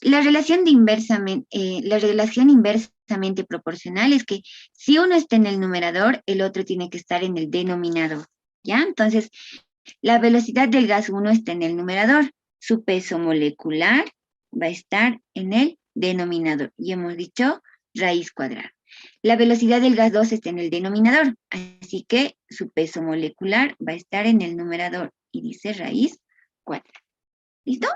La relación inversamente proporcional es que si uno está en el numerador, el otro tiene que estar en el denominador, ¿ya? Entonces, la velocidad del gas 1 está en el numerador, su peso molecular va a estar en el denominador, y hemos dicho raíz cuadrada. La velocidad del gas 2 está en el denominador, así que su peso molecular va a estar en el numerador, y dice raíz cuadrada. ¿Listo?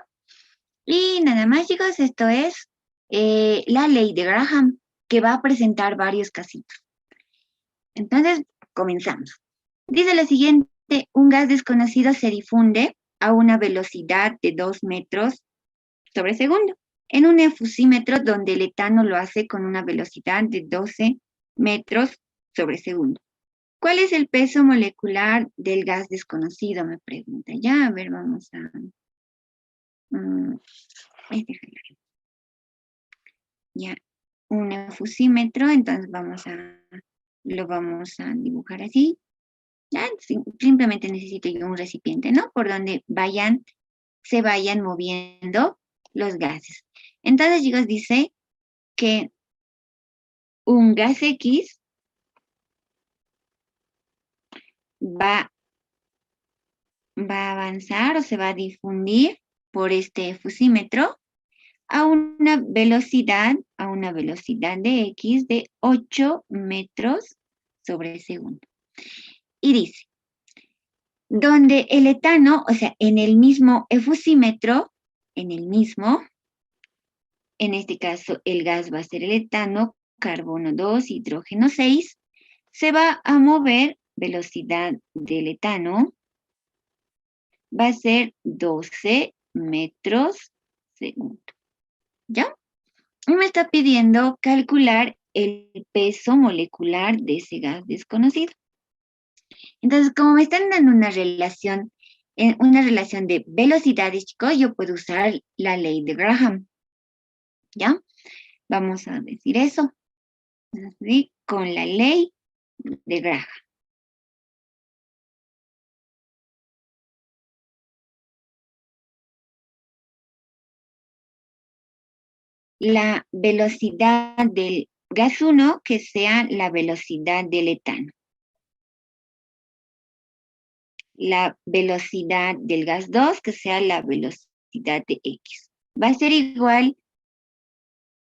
Y nada más, chicos, esto es la ley de Graham, que va a presentar varios casitos. Entonces, comenzamos. Dice lo siguiente, un gas desconocido se difunde a una velocidad de 2 metros sobre segundo, en un efusímetro donde el etano lo hace con una velocidad de 12 metros sobre segundo. ¿Cuál es el peso molecular del gas desconocido? Me pregunta. Ya, a ver, vamos a... ya, un efusímetro, entonces lo vamos a dibujar así. Ya, simplemente necesito yo un recipiente, ¿no? Por donde se vayan moviendo los gases. Entonces, chicos, dice que un gas X va a avanzar o se va a difundir por este efusímetro a una velocidad de X de 8 metros sobre segundo. Y dice, donde el etano, o sea, en el mismo efusímetro, en este caso el gas va a ser el etano, carbono 2, hidrógeno 6, se va a mover, velocidad del etano, va a ser 12 metros segundo. ¿Ya? Y me está pidiendo calcular el peso molecular de ese gas desconocido. Entonces, como me están dando una relación de velocidades, chicos, yo puedo usar la ley de Graham. ¿Ya? Vamos a decir eso. Así, con la ley de Graham. La velocidad del gas 1 que sea la velocidad del etano. La velocidad del gas 2 que sea la velocidad de X. Va a ser igual,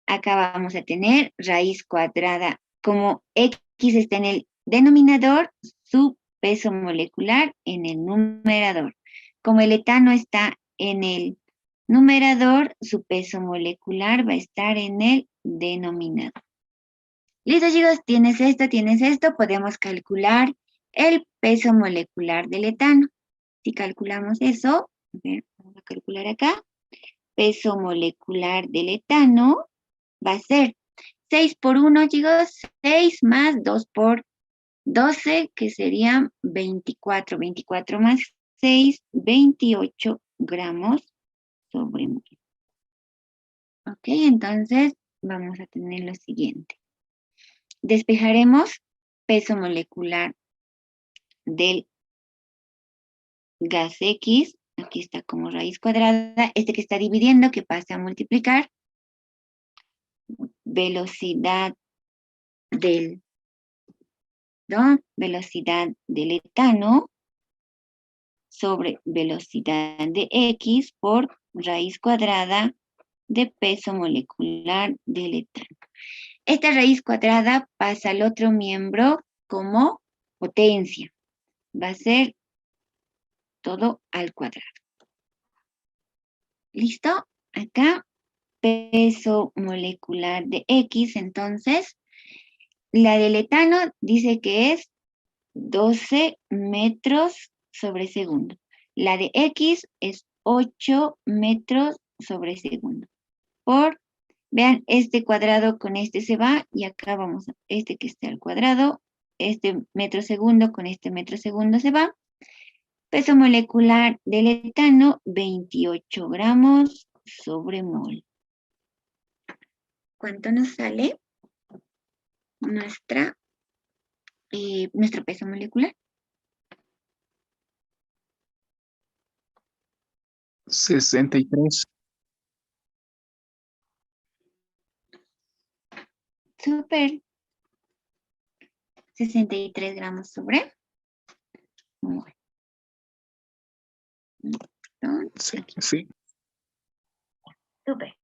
acá vamos a tener raíz cuadrada. Como X está en el denominador, su peso molecular en el numerador. Como el etano está en el numerador, su peso molecular va a estar en el denominador. Listo, chicos, tienes esto, podemos calcular el peso molecular del etano. Si calculamos eso, a ver, vamos a calcular acá, peso molecular del etano va a ser 6 por 1, chicos, 6 más 2 por 12, que serían 24. 24 más 6, 28 gramos sobre mol. Ok, entonces vamos a tener lo siguiente. Despejaremos peso molecular del gas X. Aquí está como raíz cuadrada. Este que está dividiendo, que pase a multiplicar. Velocidad del etano sobre velocidad de X por raíz cuadrada de peso molecular del etano. Esta raíz cuadrada pasa al otro miembro como potencia. Va a ser todo al cuadrado. ¿Listo? Acá, peso molecular de X, entonces, la del etano dice que es 12 metros sobre segundo. La de X es 8 metros sobre segundo. Vean, este cuadrado con este se va, y acá vamos a este que está al cuadrado, este metro segundo con este metro segundo se va. Peso molecular del etano, 28 gramos sobre mol. ¿Cuánto nos sale nuestro peso molecular? 63. Súper. 63 gramos sobre mol. Sí, sí. Súper.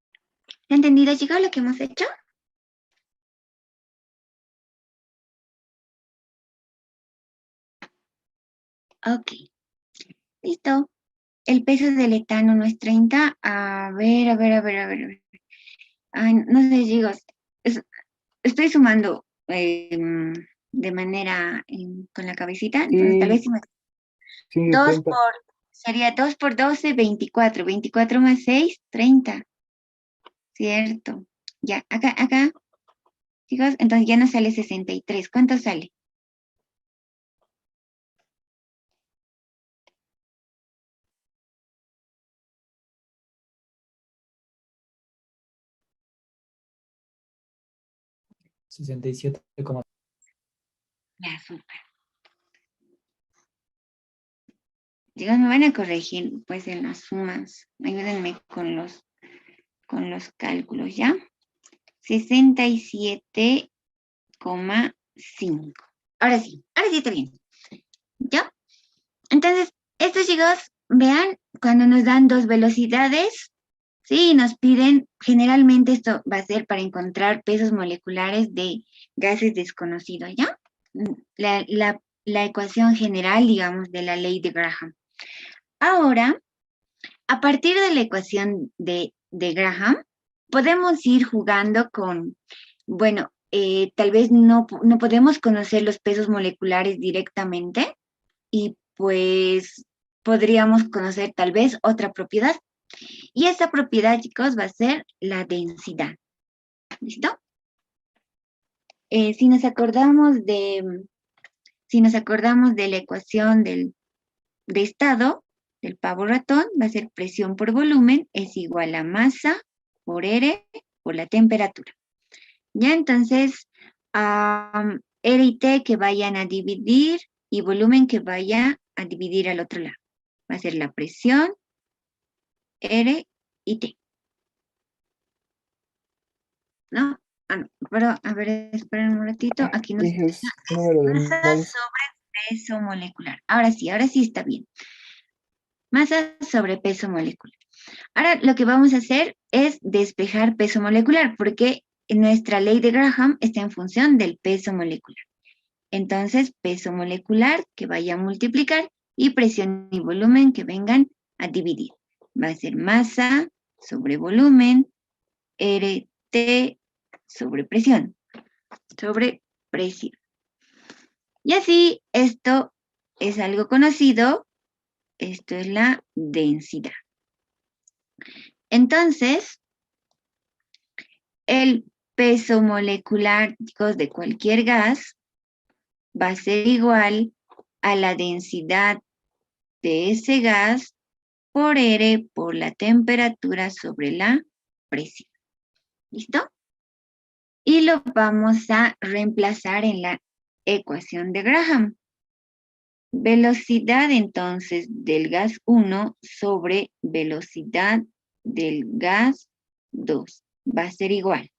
¿Entendido, chicos, lo que hemos hecho? Ok. Listo. El peso del etano no es 30. A ver. Ay, no sé, chicos. Estoy sumando de manera con la cabecita. Entonces, tal vez si me... Sí, 2 30. por Sería 2 por 12, 24. 24 más 6, 30. ¿Cierto? Ya, acá. Chicos, entonces ya nos sale 63. ¿Cuánto sale? Ya, súper. Chicos, me van a corregir pues en las sumas. Ayúdenme con los cálculos, ¿ya? 67,5. Ahora sí está bien. ¿Ya? Entonces, estos chicos, vean, cuando nos dan dos velocidades, sí, nos piden, generalmente esto va a ser para encontrar pesos moleculares de gases desconocidos, ¿ya? La ecuación general, digamos, de la ley de Graham. Ahora, a partir de la ecuación de Graham, podemos ir jugando con, bueno, tal vez no podemos conocer los pesos moleculares directamente y pues podríamos conocer tal vez otra propiedad. Y esta propiedad, chicos, va a ser la densidad. ¿Listo? Si nos acordamos de la ecuación de estado del pavo ratón, va a ser presión por volumen es igual a masa por R por la temperatura. Ya, entonces, R y T que vayan a dividir y volumen que vaya a dividir al otro lado. Va a ser la presión, R y T. ¿No? No, pero, a ver, esperen un ratito. Aquí nos Dije es número de masa moles. sobre peso molecular. Ahora sí está bien. Masa sobre peso molecular. Ahora lo que vamos a hacer es despejar peso molecular, porque nuestra ley de Graham está en función del peso molecular. Entonces, peso molecular que vaya a multiplicar y presión y volumen que vengan a dividir. Va a ser masa sobre volumen, RT sobre presión. Y así, esto es algo conocido. Esto es la densidad. Entonces, el peso molecular, chicos, de cualquier gas va a ser igual a la densidad de ese gas por R por la temperatura sobre la presión. ¿Listo? Y lo vamos a reemplazar en la ecuación de Graham. Velocidad entonces del gas 1 sobre velocidad del gas 2 va a ser igual.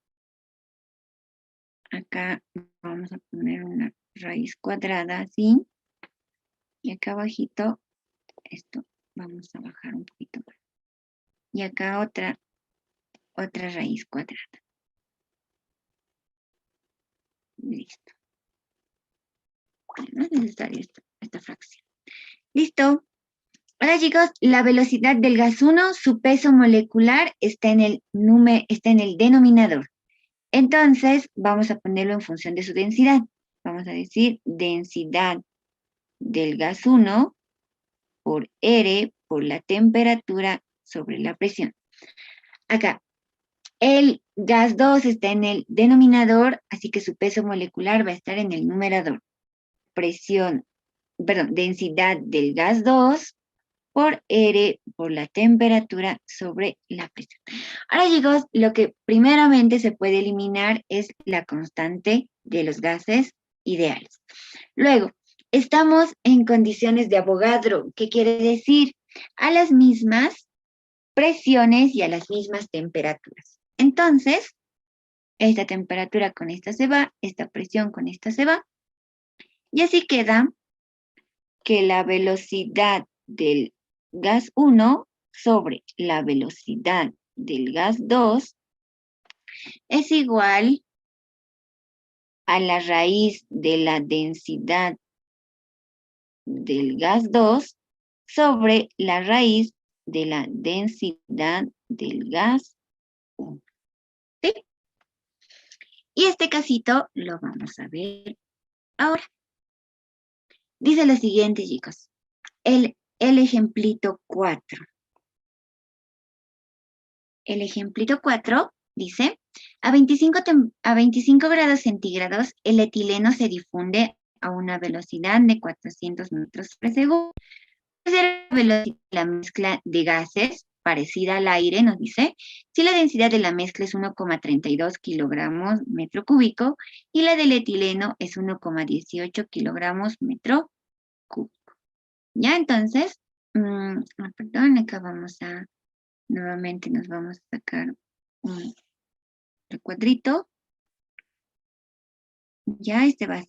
Acá vamos a poner una raíz cuadrada así. Y acá abajito, esto vamos a bajar un poquito más. Y acá otra raíz cuadrada. Listo. No es necesaria esta fracción. Listo. Ahora, chicos, la velocidad del gas 1, su peso molecular está en el denominador. Entonces, vamos a ponerlo en función de su densidad. Vamos a decir densidad del gas 1 por R por la temperatura sobre la presión. Acá, el gas 2 está en el denominador, así que su peso molecular va a estar en el numerador. Densidad del gas 2 por R por la temperatura sobre la presión. Ahora, chicos, lo que primeramente se puede eliminar es la constante de los gases ideales. Luego, estamos en condiciones de Avogadro. ¿Qué quiere decir? A las mismas presiones y a las mismas temperaturas. Entonces, esta temperatura con esta se va, esta presión con esta se va, y así queda que la velocidad del gas 1 sobre la velocidad del gas 2 es igual a la raíz de la densidad del gas 2 sobre la raíz de la densidad del gas 1. ¿Sí? Y este casito lo vamos a ver ahora. Dice lo siguiente, chicos. El el ejemplito 4. El ejemplito 4 dice, a 25 grados centígrados, el etileno se difunde a una velocidad de 400 metros por segundo. La velocidad de la mezcla de gases, parecida al aire, nos dice, si la densidad de la mezcla es 1,32 kilogramos metro cúbico y la del etileno es 1,18 kilogramos metro cúbico. Ya, entonces, perdón, acá nuevamente nos vamos a sacar un recuadrito. Ya, este va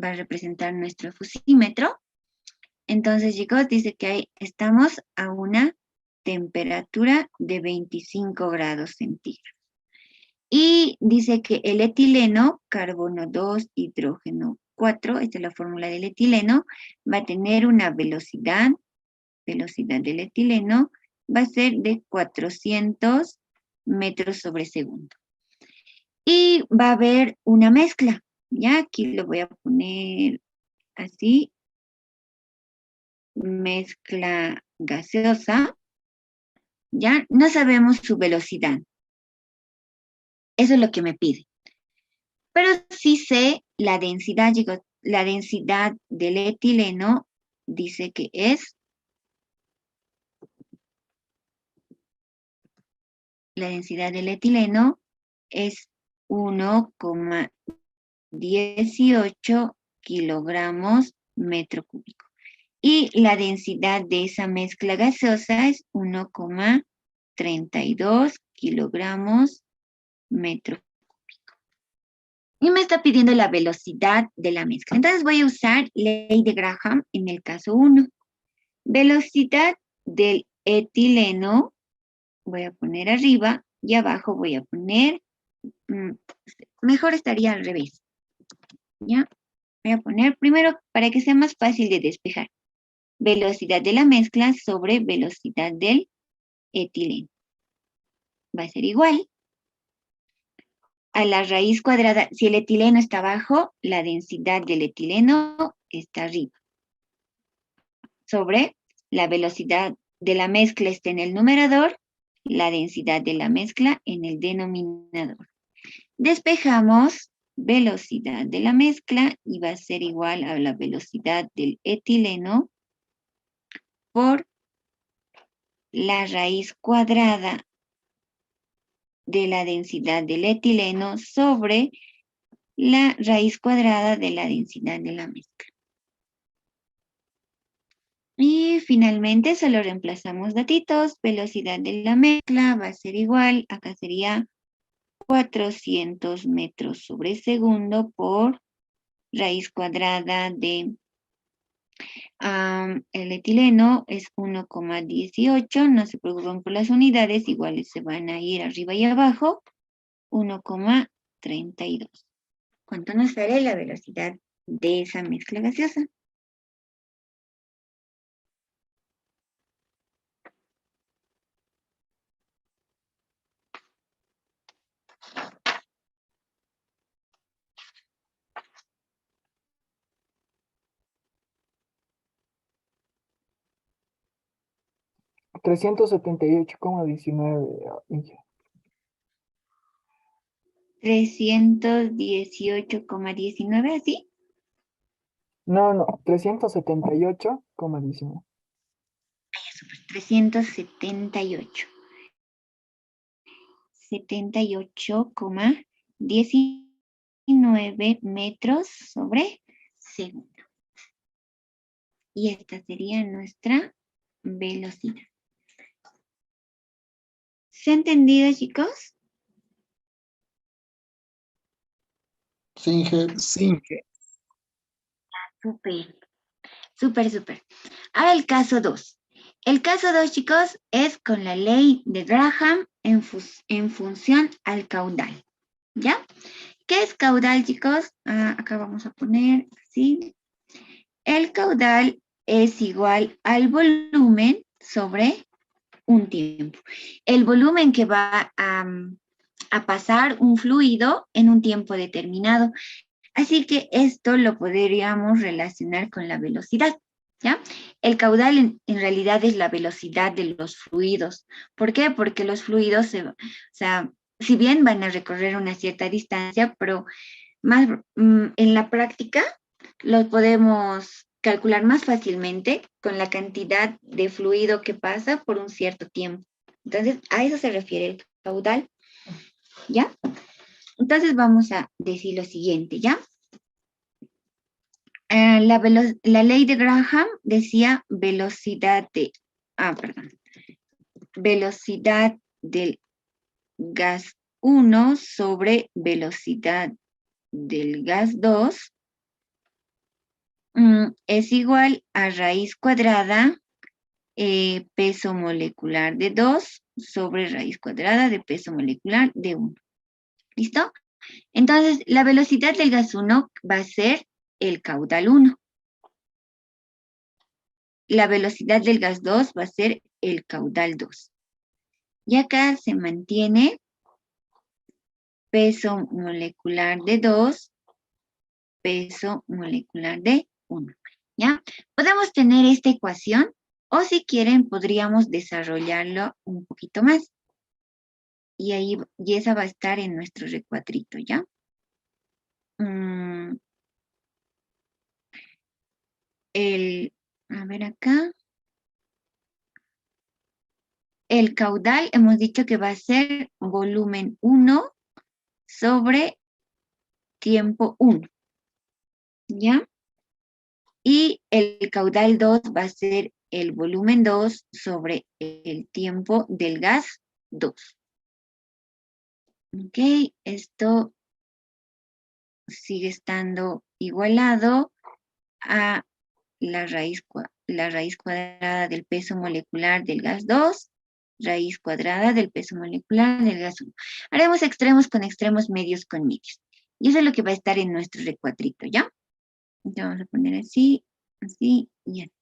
a representar nuestro fusímetro. Entonces, chicos, dice que estamos a una temperatura de 25 grados centígrados. Y dice que el etileno, carbono 2, hidrógeno 4, esta es la fórmula del etileno, va a tener una velocidad del etileno, va a ser de 400 metros sobre segundo. Y va a haber una mezcla, ya aquí lo voy a poner así, mezcla gaseosa, ya no sabemos su velocidad. Eso es lo que me pide. Pero sí sé la densidad, chicos, la densidad del etileno dice que es la densidad del etileno es 1,18 kilogramos metro cúbico. Y la densidad de esa mezcla gaseosa es 1,32 kilogramos metro cúbico. Y me está pidiendo la velocidad de la mezcla. Entonces voy a usar ley de Graham en el caso 1. Velocidad del etileno, voy a poner arriba y abajo voy a poner, mejor estaría al revés. ¿Ya? Voy a poner primero para que sea más fácil de despejar. Velocidad de la mezcla sobre velocidad del etileno. Va a ser igual a la raíz cuadrada. Si el etileno está abajo, la densidad del etileno está arriba. Sobre la velocidad de la mezcla está en el numerador, la densidad de la mezcla en el denominador. Despejamos velocidad de la mezcla y va a ser igual a la velocidad del etileno por la raíz cuadrada de la densidad del etileno sobre la raíz cuadrada de la densidad de la mezcla. Y finalmente solo reemplazamos datitos. Velocidad de la mezcla va a ser igual, acá sería 400 metros sobre segundo por raíz cuadrada de el etileno es 1,18, no se preocupen por las unidades, iguales se van a ir arriba y abajo, 1,32. ¿Cuánto nos sale la velocidad de esa mezcla gaseosa? $378,19. 318,19, ¿así? No, 378,19. 378. 78,19 metros sobre segundo. Y esta sería nuestra velocidad. ¿Se ha entendido, chicos? Sí, sí. Súper. Ahora el caso 2. El caso 2, chicos, es con la ley de Graham en función al caudal. ¿Ya? ¿Qué es caudal, chicos? Acá vamos a poner así. El caudal es igual al volumen sobre un tiempo. El volumen que va a pasar un fluido en un tiempo determinado. Así que esto lo podríamos relacionar con la velocidad, ¿ya? El caudal en realidad es la velocidad de los fluidos. ¿Por qué? Porque los fluidos, o sea, si bien van a recorrer una cierta distancia, pero más en la práctica los podemos calcular más fácilmente con la cantidad de fluido que pasa por un cierto tiempo. Entonces, a eso se refiere el caudal, ¿ya? Entonces, vamos a decir lo siguiente, ¿ya? La ley de Graham decía velocidad del gas 1 sobre velocidad del gas 2 es igual a raíz cuadrada peso molecular de 2 sobre raíz cuadrada de peso molecular de 1. ¿Listo? Entonces, la velocidad del gas 1 va a ser el caudal 1. La velocidad del gas 2 va a ser el caudal 2. Y acá se mantiene peso molecular de 2, peso molecular de 1. ¿Ya? Podemos tener esta ecuación o si quieren podríamos desarrollarlo un poquito más. Y esa va a estar en nuestro recuadrito, ¿ya? A ver acá. El caudal hemos dicho que va a ser volumen 1 sobre tiempo 1. ¿Ya? Y el caudal 2 va a ser el volumen 2 sobre el tiempo del gas 2. Ok, esto sigue estando igualado a la raíz cuadrada del peso molecular del gas 2, raíz cuadrada del peso molecular del gas 1. Haremos extremos con extremos, medios con medios. Y eso es lo que va a estar en nuestro recuadrito, ¿ya? Entonces vamos a poner así, así y así.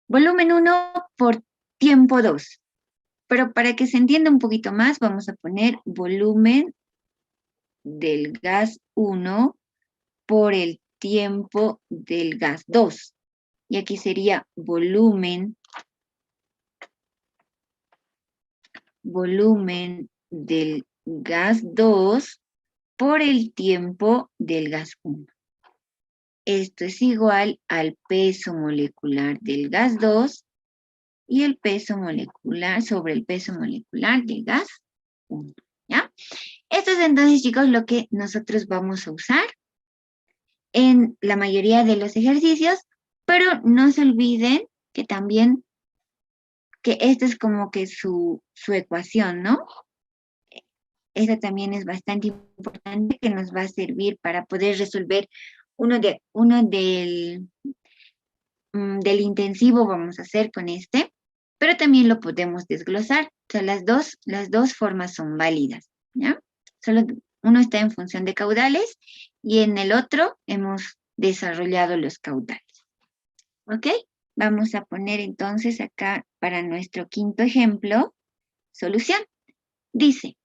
Volumen 1 por tiempo 2. Pero para que se entienda un poquito más, vamos a poner volumen del gas 1 por el tiempo del gas 2. Y aquí sería volumen del gas 2 por el tiempo del gas 1. Esto es igual al peso molecular del gas 2 y el peso molecular sobre el peso molecular del gas 1, ¿ya? Esto es entonces, chicos, lo que nosotros vamos a usar en la mayoría de los ejercicios, pero no se olviden que también, que esta es como que su ecuación, ¿no? Esta también es bastante importante que nos va a servir para poder resolver uno del intensivo vamos a hacer con este, pero también lo podemos desglosar. O sea, las dos formas son válidas, ¿ya? Solo uno está en función de caudales y en el otro hemos desarrollado los caudales. ¿Ok? Vamos a poner entonces acá para nuestro quinto ejemplo, solución. Dice,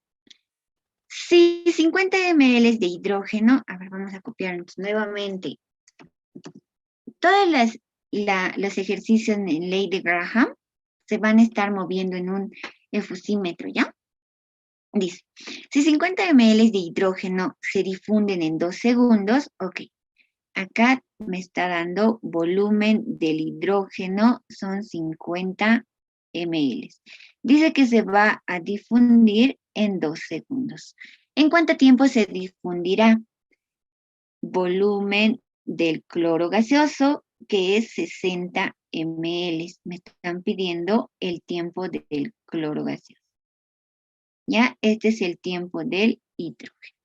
si 50 ml de hidrógeno, a ver, vamos a copiarnos nuevamente. Todos los ejercicios en ley de Graham se van a estar moviendo en un efusímetro, ¿ya? Dice, si 50 ml de hidrógeno se difunden en 2 segundos, ok, acá me está dando volumen del hidrógeno, son 50 ml. Dice que se va a difundir en 2 segundos. ¿En cuánto tiempo se difundirá? Volumen del cloro gaseoso, que es 60 ml. Me están pidiendo el tiempo del cloro gaseoso. ¿Ya? Este es el tiempo del hidrógeno.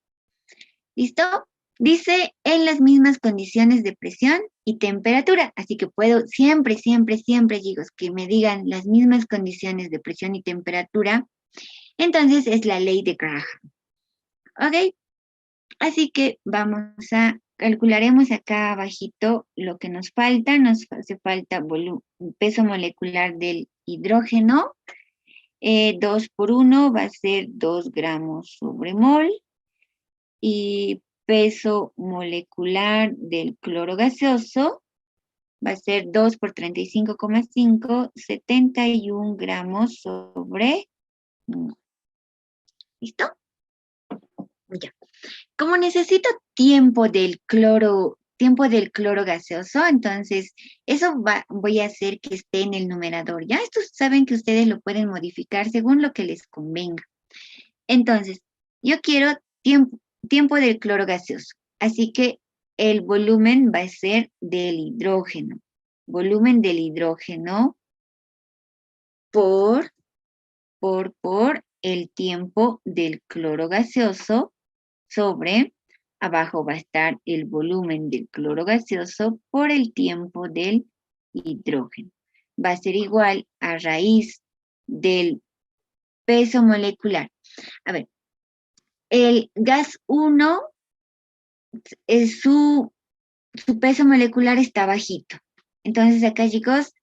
¿Listo? Dice en las mismas condiciones de presión y temperatura. Así que puedo siempre, chicos, que me digan las mismas condiciones de presión y temperatura. Entonces es la ley de Graham. ¿Ok? Así que calcularemos acá abajito lo que nos falta. Nos hace falta peso molecular del hidrógeno. 2 por 1 va a ser 2 gramos sobre mol. Y peso molecular del cloro gaseoso va a ser 2 por 35,5, 71 gramos sobre 1. ¿Listo? Ya. Como necesito tiempo del cloro gaseoso, entonces voy a hacer que esté en el numerador. Ya estos saben que ustedes lo pueden modificar según lo que les convenga. Entonces, yo quiero tiempo del cloro gaseoso. Así que el volumen va a ser del hidrógeno. Volumen del hidrógeno por el tiempo del cloro gaseoso sobre, abajo va a estar el volumen del cloro gaseoso por el tiempo del hidrógeno. Va a ser igual a raíz del peso molecular. A ver, el gas 1, su peso molecular está bajito. Entonces acá, chicos,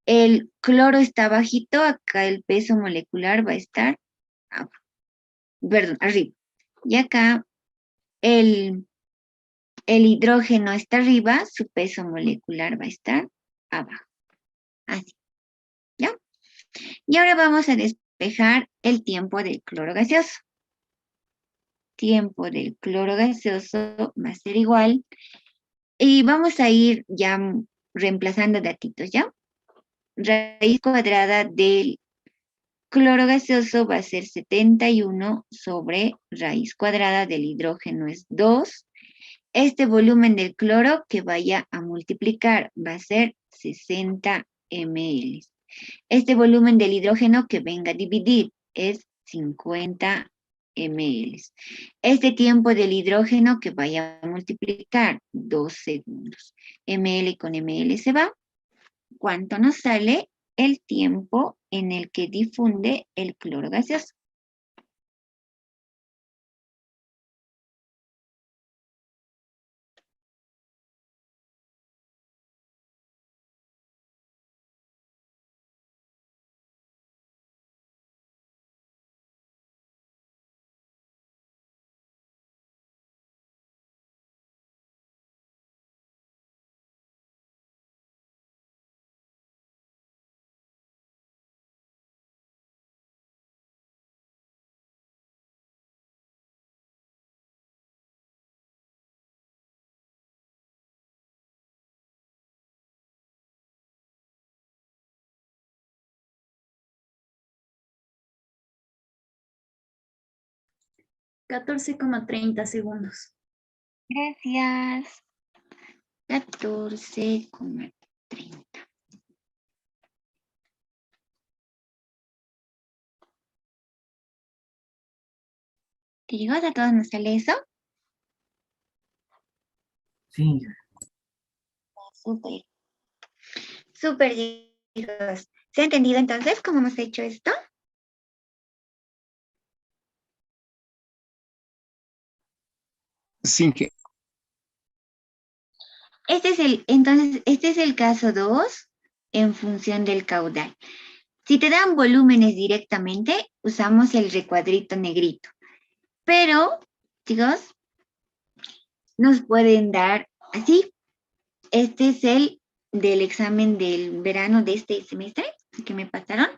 el cloro está bajito, acá el peso molecular va a estar arriba. Y acá el hidrógeno está arriba, su peso molecular va a estar abajo. Así. ¿Ya? Y ahora vamos a despejar el tiempo del cloro gaseoso. Tiempo del cloro gaseoso va a ser igual. Y vamos a ir ya reemplazando datitos, ¿ya? Raíz cuadrada del cloro gaseoso va a ser 71 sobre raíz cuadrada del hidrógeno es 2. Este volumen del cloro que vaya a multiplicar va a ser 60 ml. Este volumen del hidrógeno que venga a dividir es 50 ml. Este tiempo del hidrógeno que vaya a multiplicar 2 segundos. ml con ml se va. ¿Cuánto nos sale el tiempo en el que difunde el cloro gaseoso? $14,30. Gracias. 14,30. ¿Te llegó? ¿A todos nos sale eso? Sí. Súper. Súper, chicos. ¿Se ha entendido entonces cómo hemos hecho esto? Sin que, Entonces, este es el caso 2 en función del caudal. Si te dan volúmenes directamente, usamos el recuadrito negrito. Pero, chicos, nos pueden dar así. Este es el del examen del verano de este semestre que me pasaron.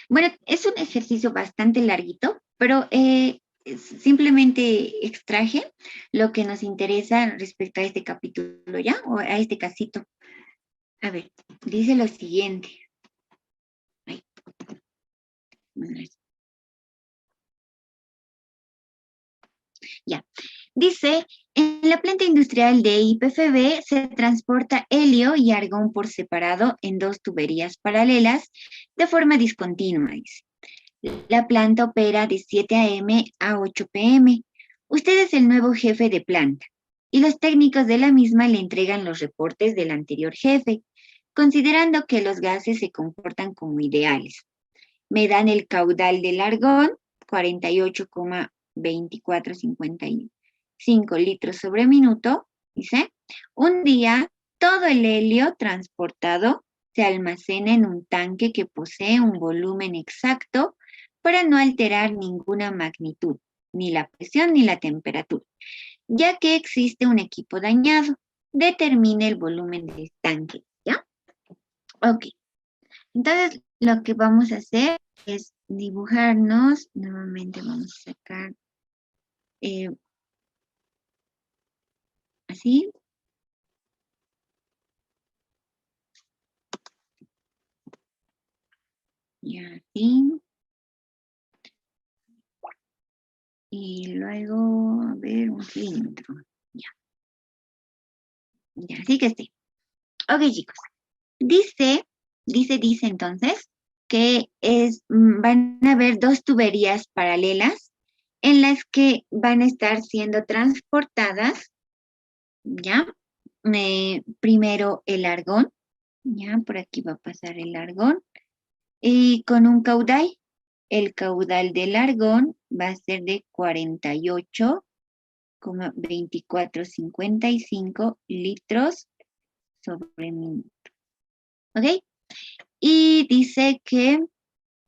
Bueno, es un ejercicio bastante larguito, pero simplemente extraje lo que nos interesa respecto a este capítulo, ¿ya? O a este casito. A ver, dice lo siguiente. Ay. Ya. Dice, en la planta industrial de IPFB se transporta helio y argón por separado en 2 tuberías paralelas de forma discontinua, dice. La planta opera de 7 a.m. a 8 p.m. Usted es el nuevo jefe de planta y los técnicos de la misma le entregan los reportes del anterior jefe, considerando que los gases se comportan como ideales. Me dan el caudal del argón, 48,2455 litros sobre minuto, dice. Un día, todo el helio transportado se almacena en un tanque que posee un volumen exacto para no alterar ninguna magnitud, ni la presión ni la temperatura. Ya que existe un equipo dañado, determine el volumen del tanque, ¿ya? Ok. Entonces, lo que vamos a hacer es dibujarnos. Nuevamente vamos a sacar así. Y así. Y luego, a ver, un cilindro. Ya. Ya, así que esté. Ok, chicos. Dice entonces que van a haber dos tuberías paralelas en las que van a estar siendo transportadas, ¿ya? Primero el argón, ¿ya? Por aquí va a pasar el argón. Y con un caudal, el caudal del argón va a ser de 48,2455 litros sobre minuto. ¿Ok? Y dice que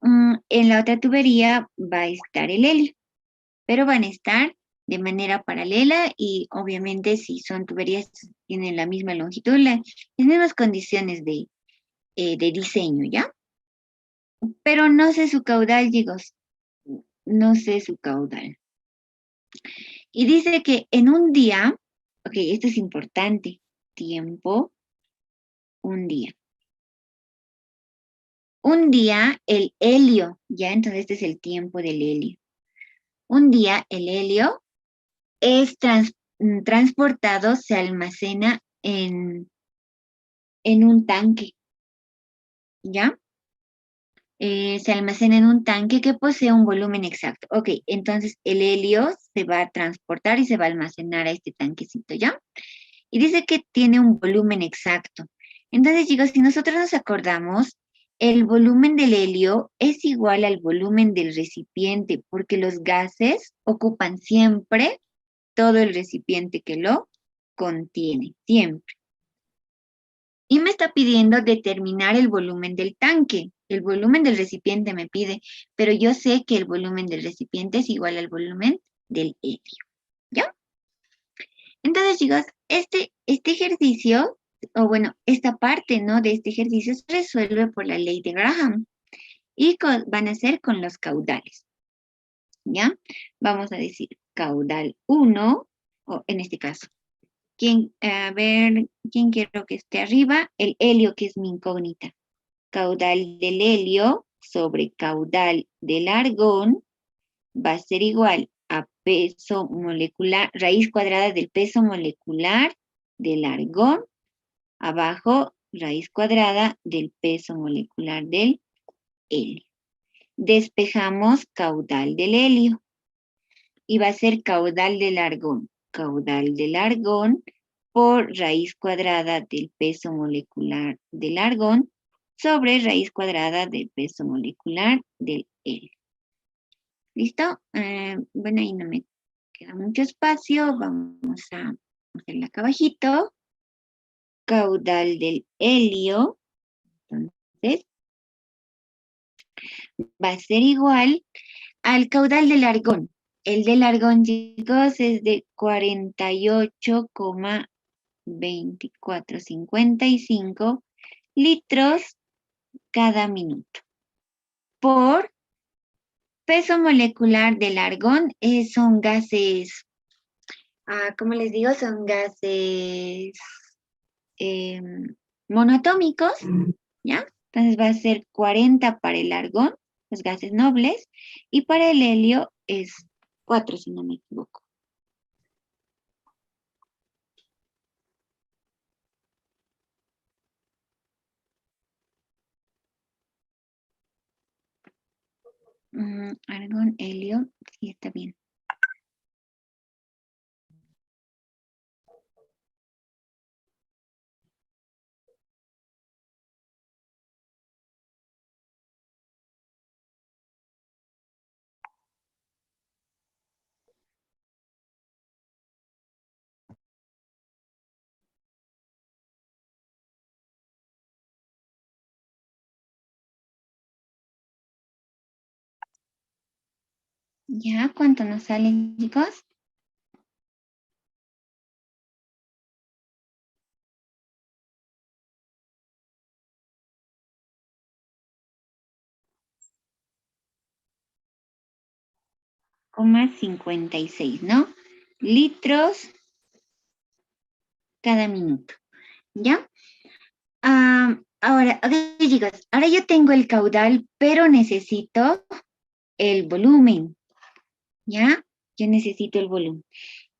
en la otra tubería va a estar el helio, pero van a estar de manera paralela y obviamente si son tuberías tienen la misma longitud, las mismas condiciones de diseño, ¿ya? Pero no sé su caudal, chicos, no sé su caudal. Y dice que en un día, ok, esto es importante, tiempo, un día. Un día el helio, ya entonces este es el tiempo del helio. Un día el helio es transportado, se almacena en un tanque, ¿ya? Se almacena en un tanque que posee un volumen exacto. Ok, entonces el helio se va a transportar y se va a almacenar a este tanquecito, ¿ya? Y dice que tiene un volumen exacto. Entonces, chicos, si nosotros nos acordamos, el volumen del helio es igual al volumen del recipiente, porque los gases ocupan siempre todo el recipiente que lo contiene, siempre. Y me está pidiendo determinar el volumen del tanque. El volumen del recipiente me pide, pero yo sé que el volumen del recipiente es igual al volumen del helio. ¿Ya? Entonces, chicos, este ejercicio, o bueno, esta parte, ¿no? De este ejercicio se resuelve por la ley de Graham. Y van a ser con los caudales. ¿Ya? Vamos a decir caudal 1, o en este caso, a ver, ¿quién quiero que esté arriba? El helio, que es mi incógnita. Caudal del helio sobre caudal del argón va a ser igual a peso molecular, raíz cuadrada del peso molecular del argón, abajo, raíz cuadrada del peso molecular del helio. Despejamos caudal del helio y va a ser caudal del argón. Caudal del argón por raíz cuadrada del peso molecular del argón sobre raíz cuadrada del peso molecular del helio. ¿Listo? Bueno, ahí no me queda mucho espacio. Vamos a hacerla acá abajito. Caudal del helio. Entonces, va a ser igual al caudal del argón. El del argón, chicos, es de 48,2455 litros cada minuto. Por peso molecular del argón, son gases, ¿cómo les digo? Son gases monoatómicos, ¿ya? Entonces va a ser 40 para el argón, los gases nobles, y para el helio es 4, si no me equivoco. Argón, helio, sí está bien. ¿Ya? ¿Cuánto nos sale, chicos? 22,56, ¿no? Litros cada minuto, ¿ya? Ahora, ok, chicos, ahora yo tengo el caudal, pero necesito el volumen, ¿ya? Yo necesito el volumen.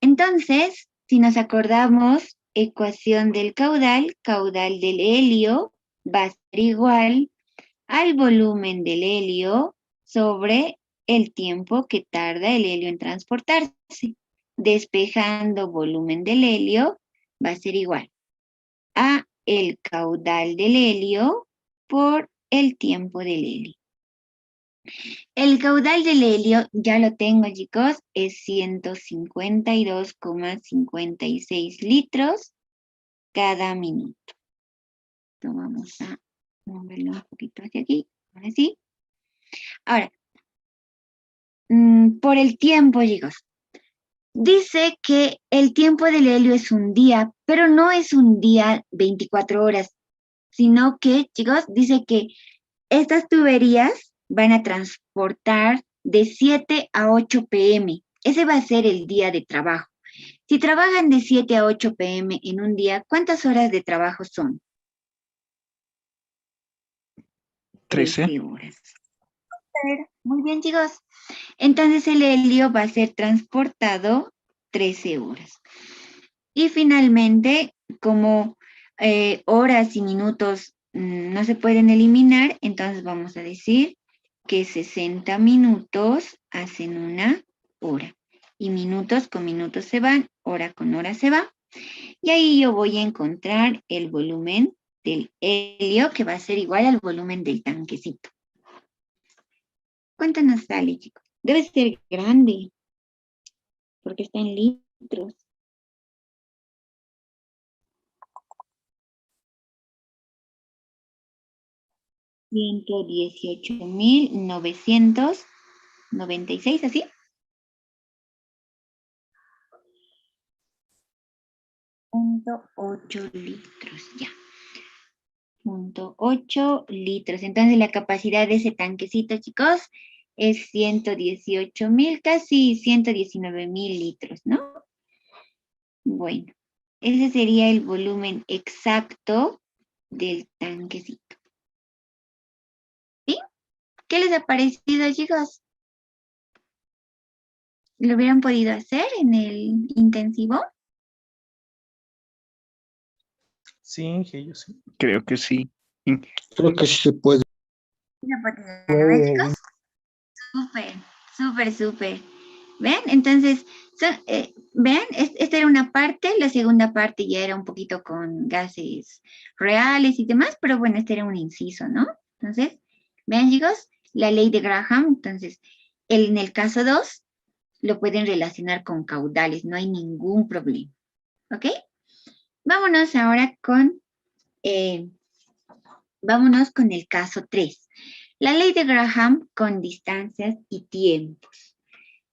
Entonces, si nos acordamos, ecuación del caudal, caudal del helio va a ser igual al volumen del helio sobre el tiempo que tarda el helio en transportarse. Despejando volumen del helio va a ser igual a el caudal del helio por el tiempo del helio. El caudal del helio, ya lo tengo, chicos, es 152,56 litros cada minuto. Entonces vamos a moverlo un poquito hacia aquí, ahora sí. Ahora, por el tiempo, chicos. Dice que el tiempo del helio es un día, pero no es un día 24 horas, sino que, chicos, dice que estas tuberías van a transportar de 7 a 8 p.m. Ese va a ser el día de trabajo. Si trabajan de 7 a 8 p.m. en un día, ¿cuántas horas de trabajo son? 13. horas. Muy bien, chicos. Entonces el helio va a ser transportado 13 horas. Y finalmente, como horas y minutos no se pueden eliminar, entonces vamos a decir que 60 minutos hacen una hora. Y minutos con minutos se van, hora con hora se va. Y ahí yo voy a encontrar el volumen del helio, que va a ser igual al volumen del tanquecito. ¿Cuánto nos sale, chicos? Debe ser grande, porque está en litros. $118,996, ¿así? .8 litros, ya. 0.8 litros. Entonces la capacidad de ese tanquecito, chicos, es 118,000, casi 119,000 litros, ¿no? Bueno, ese sería el volumen exacto del tanquecito. ¿Sí? ¿Qué les ha parecido, chicos? ¿Lo hubieran podido hacer en el intensivo? Sí, Inge, yo sí. Creo que sí. Creo que sí se puede. ¿Lo ven, chicos? Súper, súper, súper. ¿Ven? Entonces, ¿ven? Esta era una parte, la segunda parte ya era un poquito con gases reales y demás, pero bueno, este era un inciso, ¿no? Entonces, ¿ven, chicos? La ley de Graham, entonces, en el caso 2, lo pueden relacionar con caudales, no hay ningún problema. ¿Ok? Vámonos ahora con el caso 3. La ley de Graham con distancias y tiempos.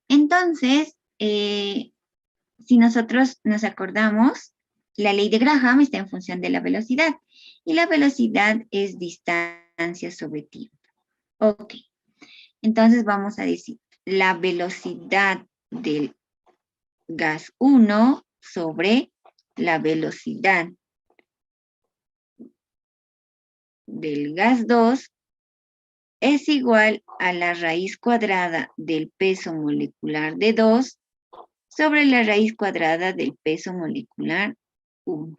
Entonces, si nosotros nos acordamos, la ley de Graham está en función de la velocidad. Y la velocidad es distancia sobre tiempo. Ok. Entonces vamos a decir, la velocidad del gas 1 sobre la velocidad del gas 2 es igual a la raíz cuadrada del peso molecular de 2 sobre la raíz cuadrada del peso molecular 1.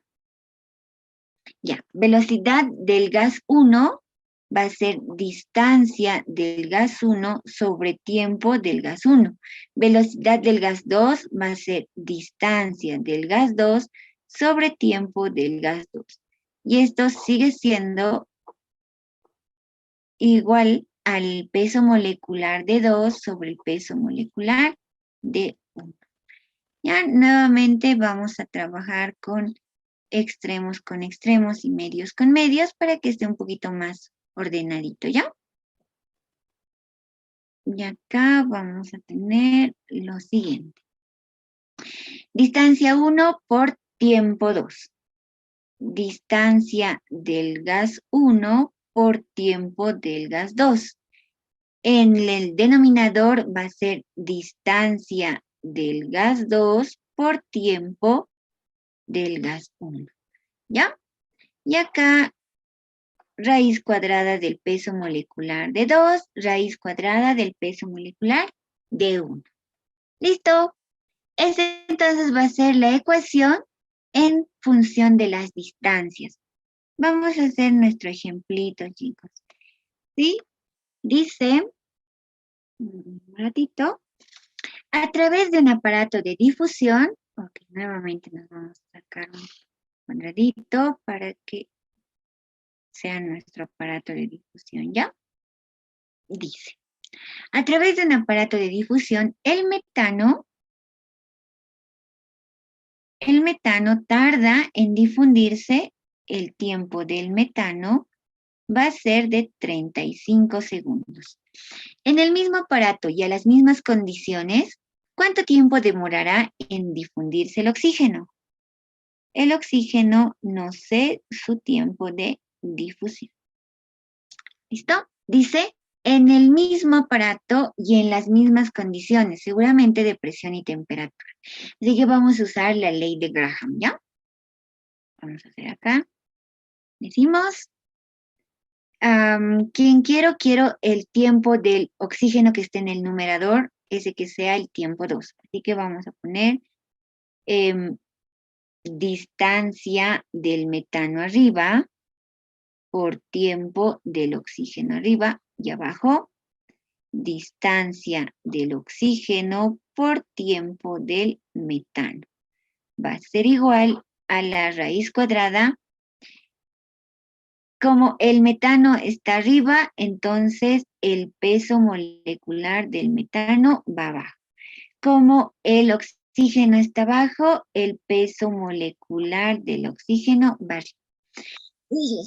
Ya, velocidad del gas 1 va a ser distancia del gas 1 sobre tiempo del gas 1. Velocidad del gas 2 va a ser distancia del gas 2 sobre tiempo del gas 2. Y esto sigue siendo igual al peso molecular de 2 sobre el peso molecular de 1. Ya nuevamente vamos a trabajar con extremos y medios con medios para que esté un poquito más ordenadito, ¿ya? Y acá vamos a tener lo siguiente. Distancia 1 por tiempo 2. Distancia del gas 1 por tiempo del gas 2. En el denominador va a ser distancia del gas 2 por tiempo del gas 1. ¿Ya? Y acá, raíz cuadrada del peso molecular de 2, raíz cuadrada del peso molecular de 1. ¿Listo? Esta entonces va a ser la ecuación en función de las distancias. Vamos a hacer nuestro ejemplito, chicos. ¿Sí? Dice, un ratito, a través de un aparato de difusión, ok, nuevamente nos vamos a sacar un cuadradito para que sea nuestro aparato de difusión, ¿ya? Dice, a través de un aparato de difusión, el metano tarda en difundirse, el tiempo del metano va a ser de 35 segundos. En el mismo aparato y a las mismas condiciones, ¿cuánto tiempo demorará en difundirse el oxígeno? El oxígeno no sé su tiempo de difusión. ¿Listo? Dice, en el mismo aparato y en las mismas condiciones, seguramente de presión y temperatura. Así que vamos a usar la ley de Graham, ¿ya? Vamos a hacer acá. Decimos, quiero el tiempo del oxígeno que esté en el numerador, ese que sea el tiempo 2. Así que vamos a poner distancia del metano arriba por tiempo del oxígeno arriba y abajo. Distancia del oxígeno por tiempo del metano. Va a ser igual a la raíz cuadrada. Como el metano está arriba, entonces el peso molecular del metano va abajo. Como el oxígeno está abajo, el peso molecular del oxígeno va arriba.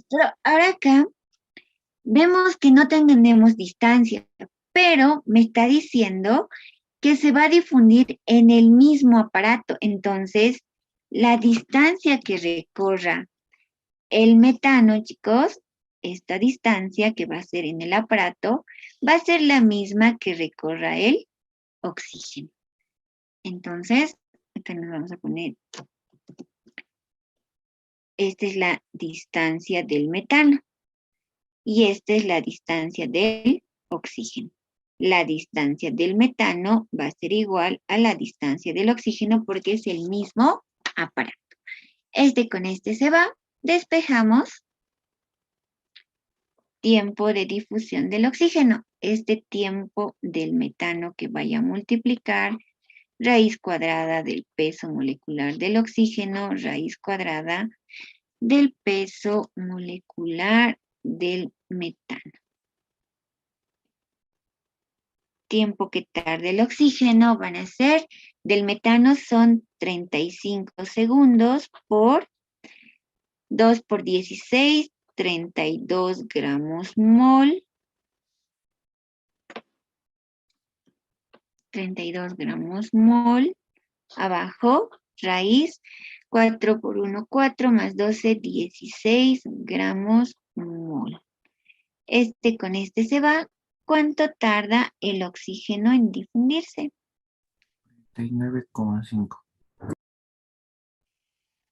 Pero ahora acá vemos que no tenemos distancia, pero me está diciendo que se va a difundir en el mismo aparato. Entonces, la distancia que recorra el metano, chicos, esta distancia que va a ser en el aparato, va a ser la misma que recorra el oxígeno. Entonces, acá nos vamos a poner, esta es la distancia del metano y esta es la distancia del oxígeno. La distancia del metano va a ser igual a la distancia del oxígeno porque es el mismo aparato. Este con este se va. Despejamos. Tiempo de difusión del oxígeno. Este tiempo del metano que vaya a multiplicar raíz cuadrada del peso molecular del oxígeno, raíz cuadrada del peso molecular del metano. Tiempo que tarde el oxígeno van a ser, del metano son 35 segundos por 2 por 16, 32 gramos mol. 32 gramos mol. Abajo, raíz, 4 por 1, 4, más 12, 16 gramos mol. Este con este se va. ¿Cuánto tarda el oxígeno en difundirse? 39,5.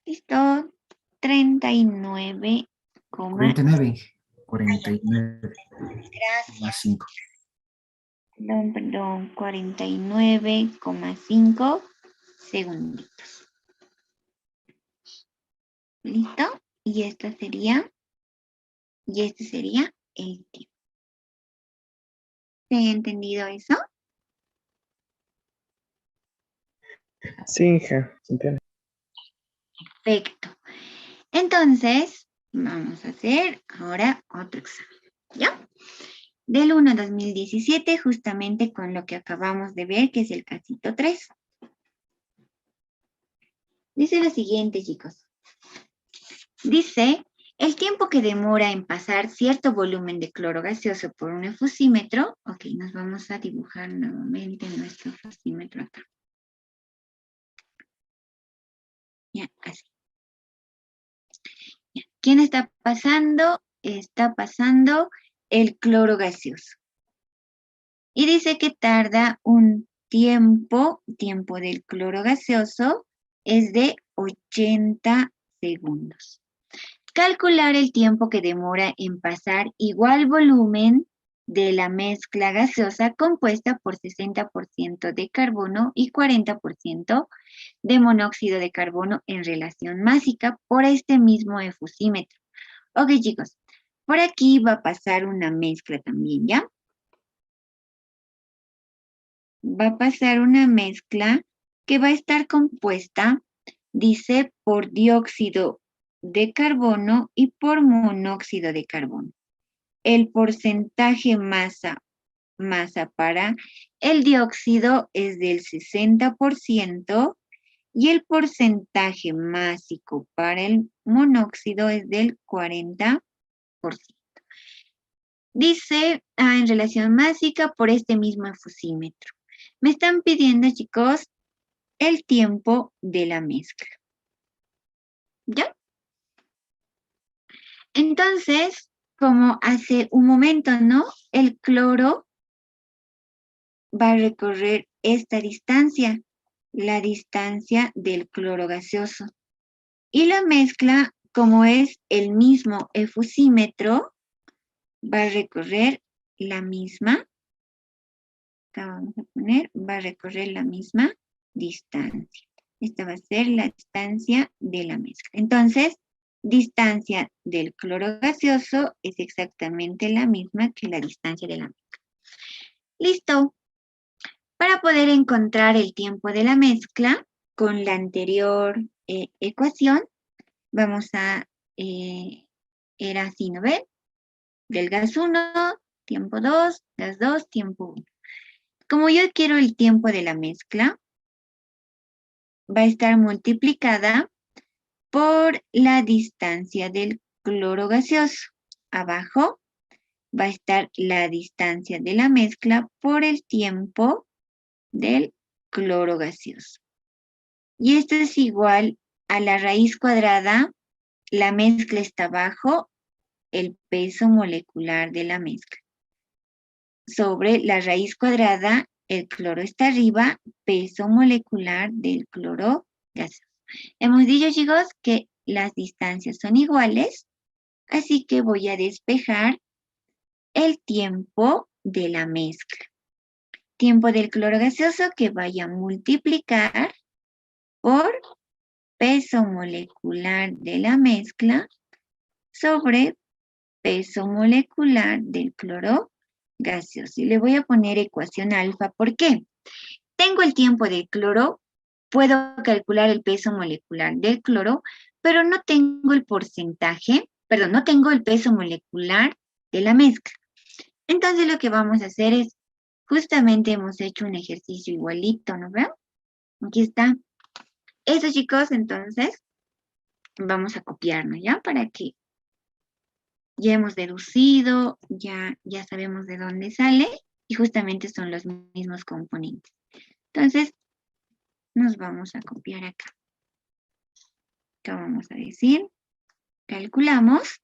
Listo. 39,5. 49,5. Perdón, 49,5 segunditos. ¿Listo? Y este sería el tiempo. ¿Se ha entendido eso? Sí, hija, se entiende. Perfecto. Entonces, vamos a hacer ahora otro examen, ¿ya? Del 1 a 2017, justamente con lo que acabamos de ver, que es el casito 3. Dice lo siguiente, chicos. Dice, el tiempo que demora en pasar cierto volumen de cloro gaseoso por un efusímetro. Ok, nos vamos a dibujar nuevamente nuestro efusímetro acá. Ya, así. Ya. ¿Quién está pasando? Está pasando el cloro gaseoso. Y dice que tarda un tiempo del cloro gaseoso es de 80 segundos. Calcular el tiempo que demora en pasar igual volumen de la mezcla gaseosa compuesta por 60% de carbono y 40% de monóxido de carbono en relación másica por este mismo efusímetro. Ok, chicos, por aquí va a pasar una mezcla también, ¿ya? Va a pasar una mezcla que va a estar compuesta, dice, por dióxido de carbono y por monóxido de carbono. El porcentaje masa para el dióxido es del 60% y el porcentaje másico para el monóxido es del 40%. Dice en relación másica por este mismo efusímetro. Me están pidiendo, chicos, el tiempo de la mezcla. ¿Ya? Entonces, como hace un momento, ¿no? El cloro va a recorrer esta distancia, la distancia del cloro gaseoso. Y la mezcla, como es el mismo efusímetro, va a recorrer la misma, acá vamos a poner, va a recorrer la misma distancia. Esta va a ser la distancia de la mezcla. Entonces, distancia del cloro gaseoso es exactamente la misma que la distancia de la mezcla. Listo. Para poder encontrar el tiempo de la mezcla con la anterior ecuación, vamos a, era así, ¿no ven? Del gas 1, tiempo 2, gas 2, tiempo 1. Como yo quiero el tiempo de la mezcla, va a estar multiplicada por la distancia del cloro gaseoso. Abajo va a estar la distancia de la mezcla por el tiempo del cloro gaseoso. Y esto es igual a la raíz cuadrada, la mezcla está abajo, el peso molecular de la mezcla. Sobre la raíz cuadrada, el cloro está arriba, peso molecular del cloro gaseoso. Hemos dicho, chicos, que las distancias son iguales, así que voy a despejar el tiempo de la mezcla. Tiempo del cloro gaseoso que vaya a multiplicar por peso molecular de la mezcla sobre peso molecular del cloro gaseoso. Y le voy a poner ecuación alfa. ¿Por qué? Tengo el tiempo del cloro, puedo calcular el peso molecular del cloro, pero no tengo el porcentaje, perdón, no tengo el peso molecular de la mezcla. Entonces lo que vamos a hacer es, justamente hemos hecho un ejercicio igualito, ¿no ven? Aquí está. Eso, chicos, entonces vamos a copiarnos, ¿ya? Para que ya hemos deducido, ya sabemos de dónde sale y justamente son los mismos componentes. Entonces, nos vamos a copiar acá. Acá vamos a decir, calculamos.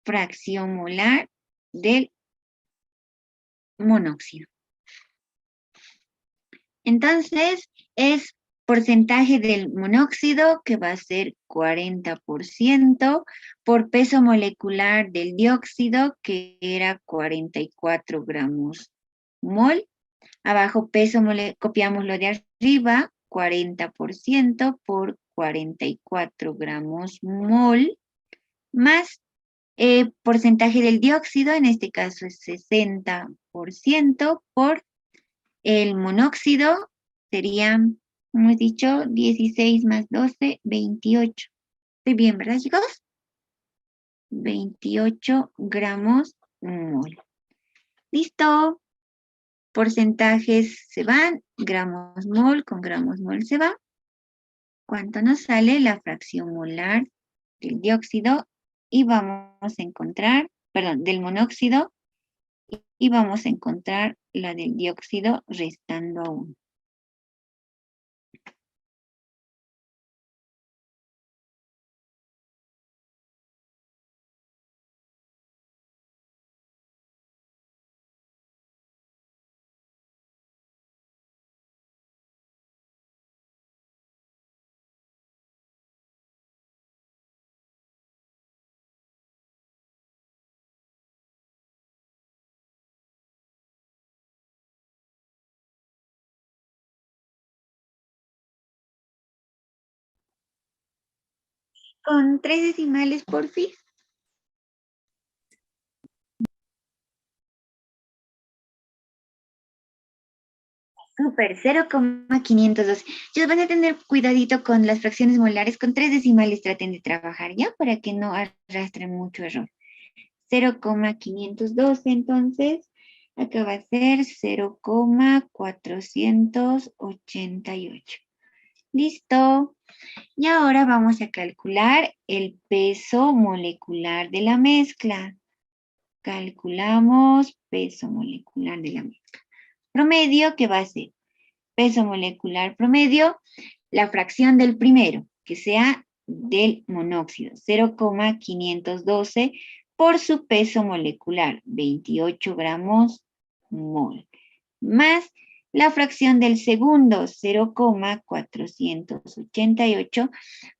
Fracción molar del monóxido. Entonces, es porcentaje del monóxido que va a ser 40% por peso molecular del dióxido que era 44 gramos mol. Abajo peso copiamos lo de arriba, 40% por 44 gramos mol más porcentaje del dióxido, en este caso es 60% por el monóxido, serían, como hemos dicho, 16 más 12, 28. Estoy bien, ¿verdad, chicos? 28 gramos mol. Listo. Porcentajes se van, gramos mol con gramos mol se va. ¿Cuánto nos sale la fracción molar del dióxido? Y vamos a encontrar, perdón, del monóxido, y vamos a encontrar la del dióxido restando a 1. Con 3 decimales, porfis. Súper, 0,512. Yo van a tener cuidadito con las fracciones molares. Con 3 decimales traten de trabajar, ¿ya? Para que no arrastren mucho error. 0,512, entonces, acá va a ser 0,488. Listo. Y ahora vamos a calcular el peso molecular de la mezcla. Calculamos peso molecular de la mezcla. Promedio, que va a ser peso molecular promedio, la fracción del primero, que sea del monóxido, 0,512 por su peso molecular, 28 gramos mol, más la fracción del segundo, 0,488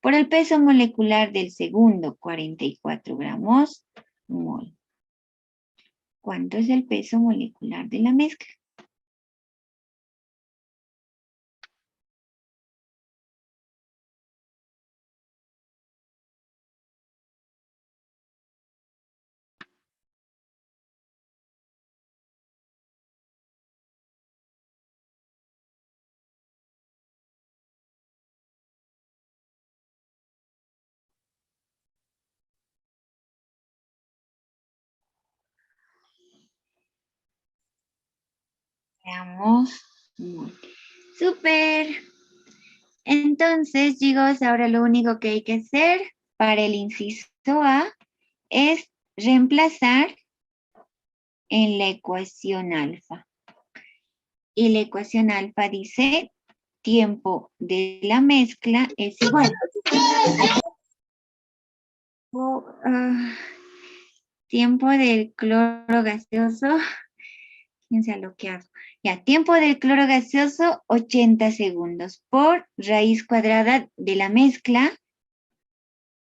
por el peso molecular del segundo, 44 gramos mol. ¿Cuánto es el peso molecular de la mezcla? Veamos. Súper. Entonces, chicos, ahora lo único que hay que hacer para el inciso A es reemplazar en la ecuación alfa. Y la ecuación alfa dice tiempo de la mezcla es igual. Tiempo del cloro gaseoso. ¿Quién se ha bloqueado? Ya, tiempo del cloro gaseoso, 80 segundos por raíz cuadrada de la mezcla,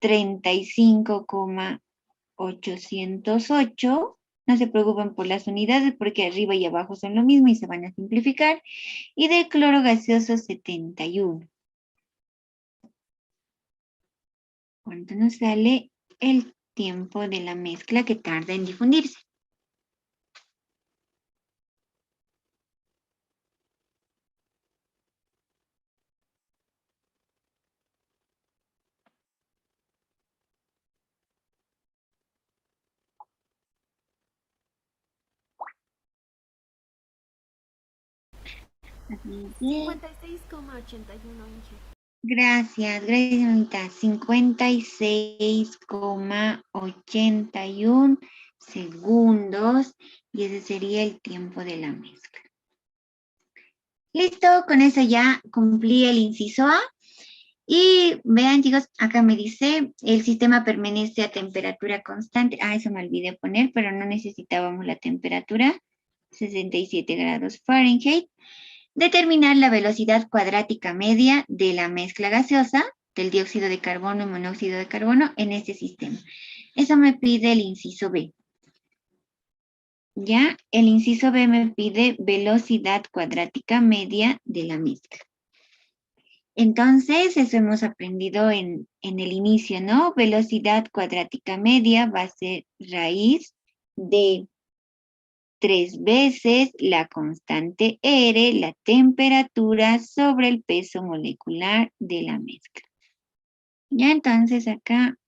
35,808. No se preocupen por las unidades porque arriba y abajo son lo mismo y se van a simplificar. Y de cloro gaseoso, 71. ¿Cuánto nos sale el tiempo de la mezcla que tarda en difundirse? Así es. 56,81, Inge. Gracias, Anita. 56,81 segundos. Y ese sería el tiempo de la mezcla. Listo, con eso ya cumplí el inciso A. Y vean, chicos, acá me dice, el sistema permanece a temperatura constante. Ah, eso me olvidé poner, pero no necesitábamos la temperatura. 67 grados Fahrenheit. Determinar la velocidad cuadrática media de la mezcla gaseosa del dióxido de carbono y monóxido de carbono en este sistema. Eso me pide el inciso B. Ya, el inciso B me pide velocidad cuadrática media de la mezcla. Entonces, eso hemos aprendido en el inicio, ¿no? Velocidad cuadrática media va a ser raíz de 3 veces la constante R, la temperatura sobre el peso molecular de la mezcla. Ya, entonces acá,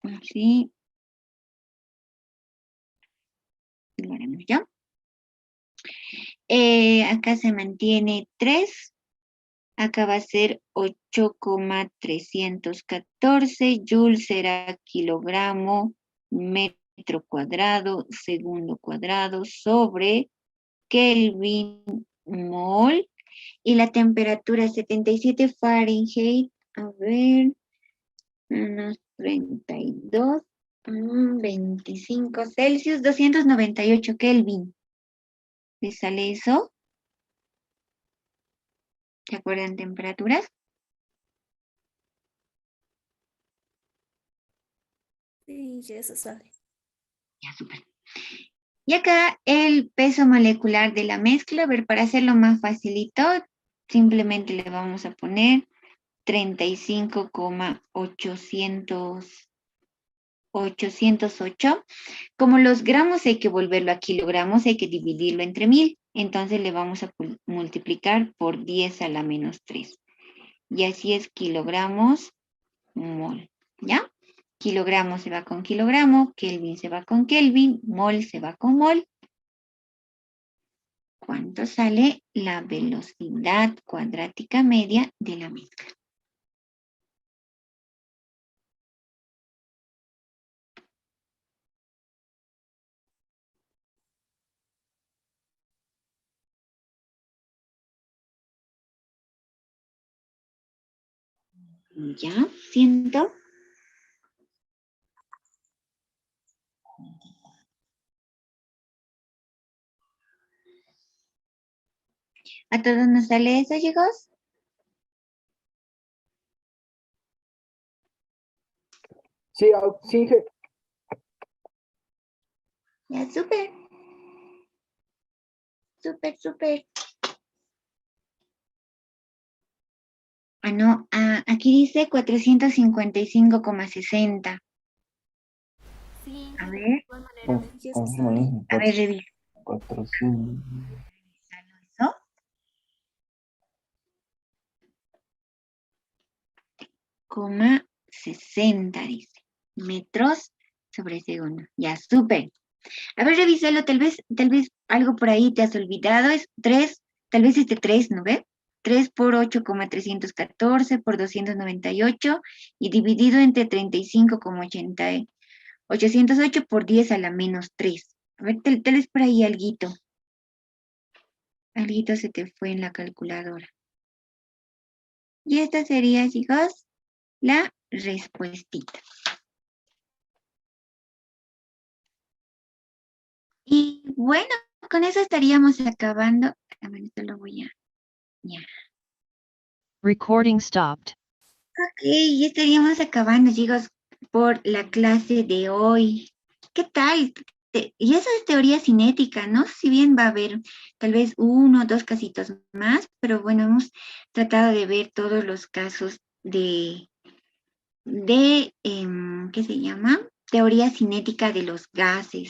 así, lo haremos ya. Acá se mantiene 3, acá va a ser 8,314, Joule será kilogramo, metro cuadrado, segundo cuadrado, sobre Kelvin mol, y la temperatura 77 Fahrenheit, a ver, unos 32, 25 Celsius, 298 Kelvin. ¿Les sale eso? ¿Se acuerdan temperaturas? Sí, ya se sale. Ya, súper. Y acá el peso molecular de la mezcla, a ver, para hacerlo más facilito, simplemente le vamos a poner 35,808. Como los gramos hay que volverlo a kilogramos, hay que dividirlo entre 1000. Entonces le vamos a multiplicar por 10 a la menos 3. Y así es kilogramos mol. ¿Ya? Kilogramo se va con kilogramo, Kelvin se va con Kelvin, mol se va con mol. ¿Cuánto sale la velocidad cuadrática media de la mezcla? ¿Ya? ¿Siento? ¿A todos nos sale eso, chicos? Sí, sí, Ya, súper. Súper, súper. Ah, no, aquí dice 455,60. Sí, A de ver, igual manera. Ya se sale. a ver, revisa. 400. ¿No? Coma 60, dice. Metros sobre segundo. Ya, súper. A ver, revísalo, tal vez algo por ahí te has olvidado. Es 3, tal vez 3, ¿no ve? 3 por 8,314 por 298 y dividido entre 35,808 por 10 a la menos 3. A ver, tal vez por ahí alguito. Alguito se te fue en la calculadora. Y esta sería, chicos, la respuestita. Y bueno, con eso estaríamos acabando. A ver, esto lo voy a... Ya. Recording stopped. Ok, ya estaríamos acabando, chicos, por la clase de hoy. ¿Qué tal? Y eso es teoría cinética, ¿no? Si bien va a haber tal vez 1 o 2 casitos más, pero bueno, hemos tratado de ver todos los casos de ¿qué se llama? Teoría cinética de los gases.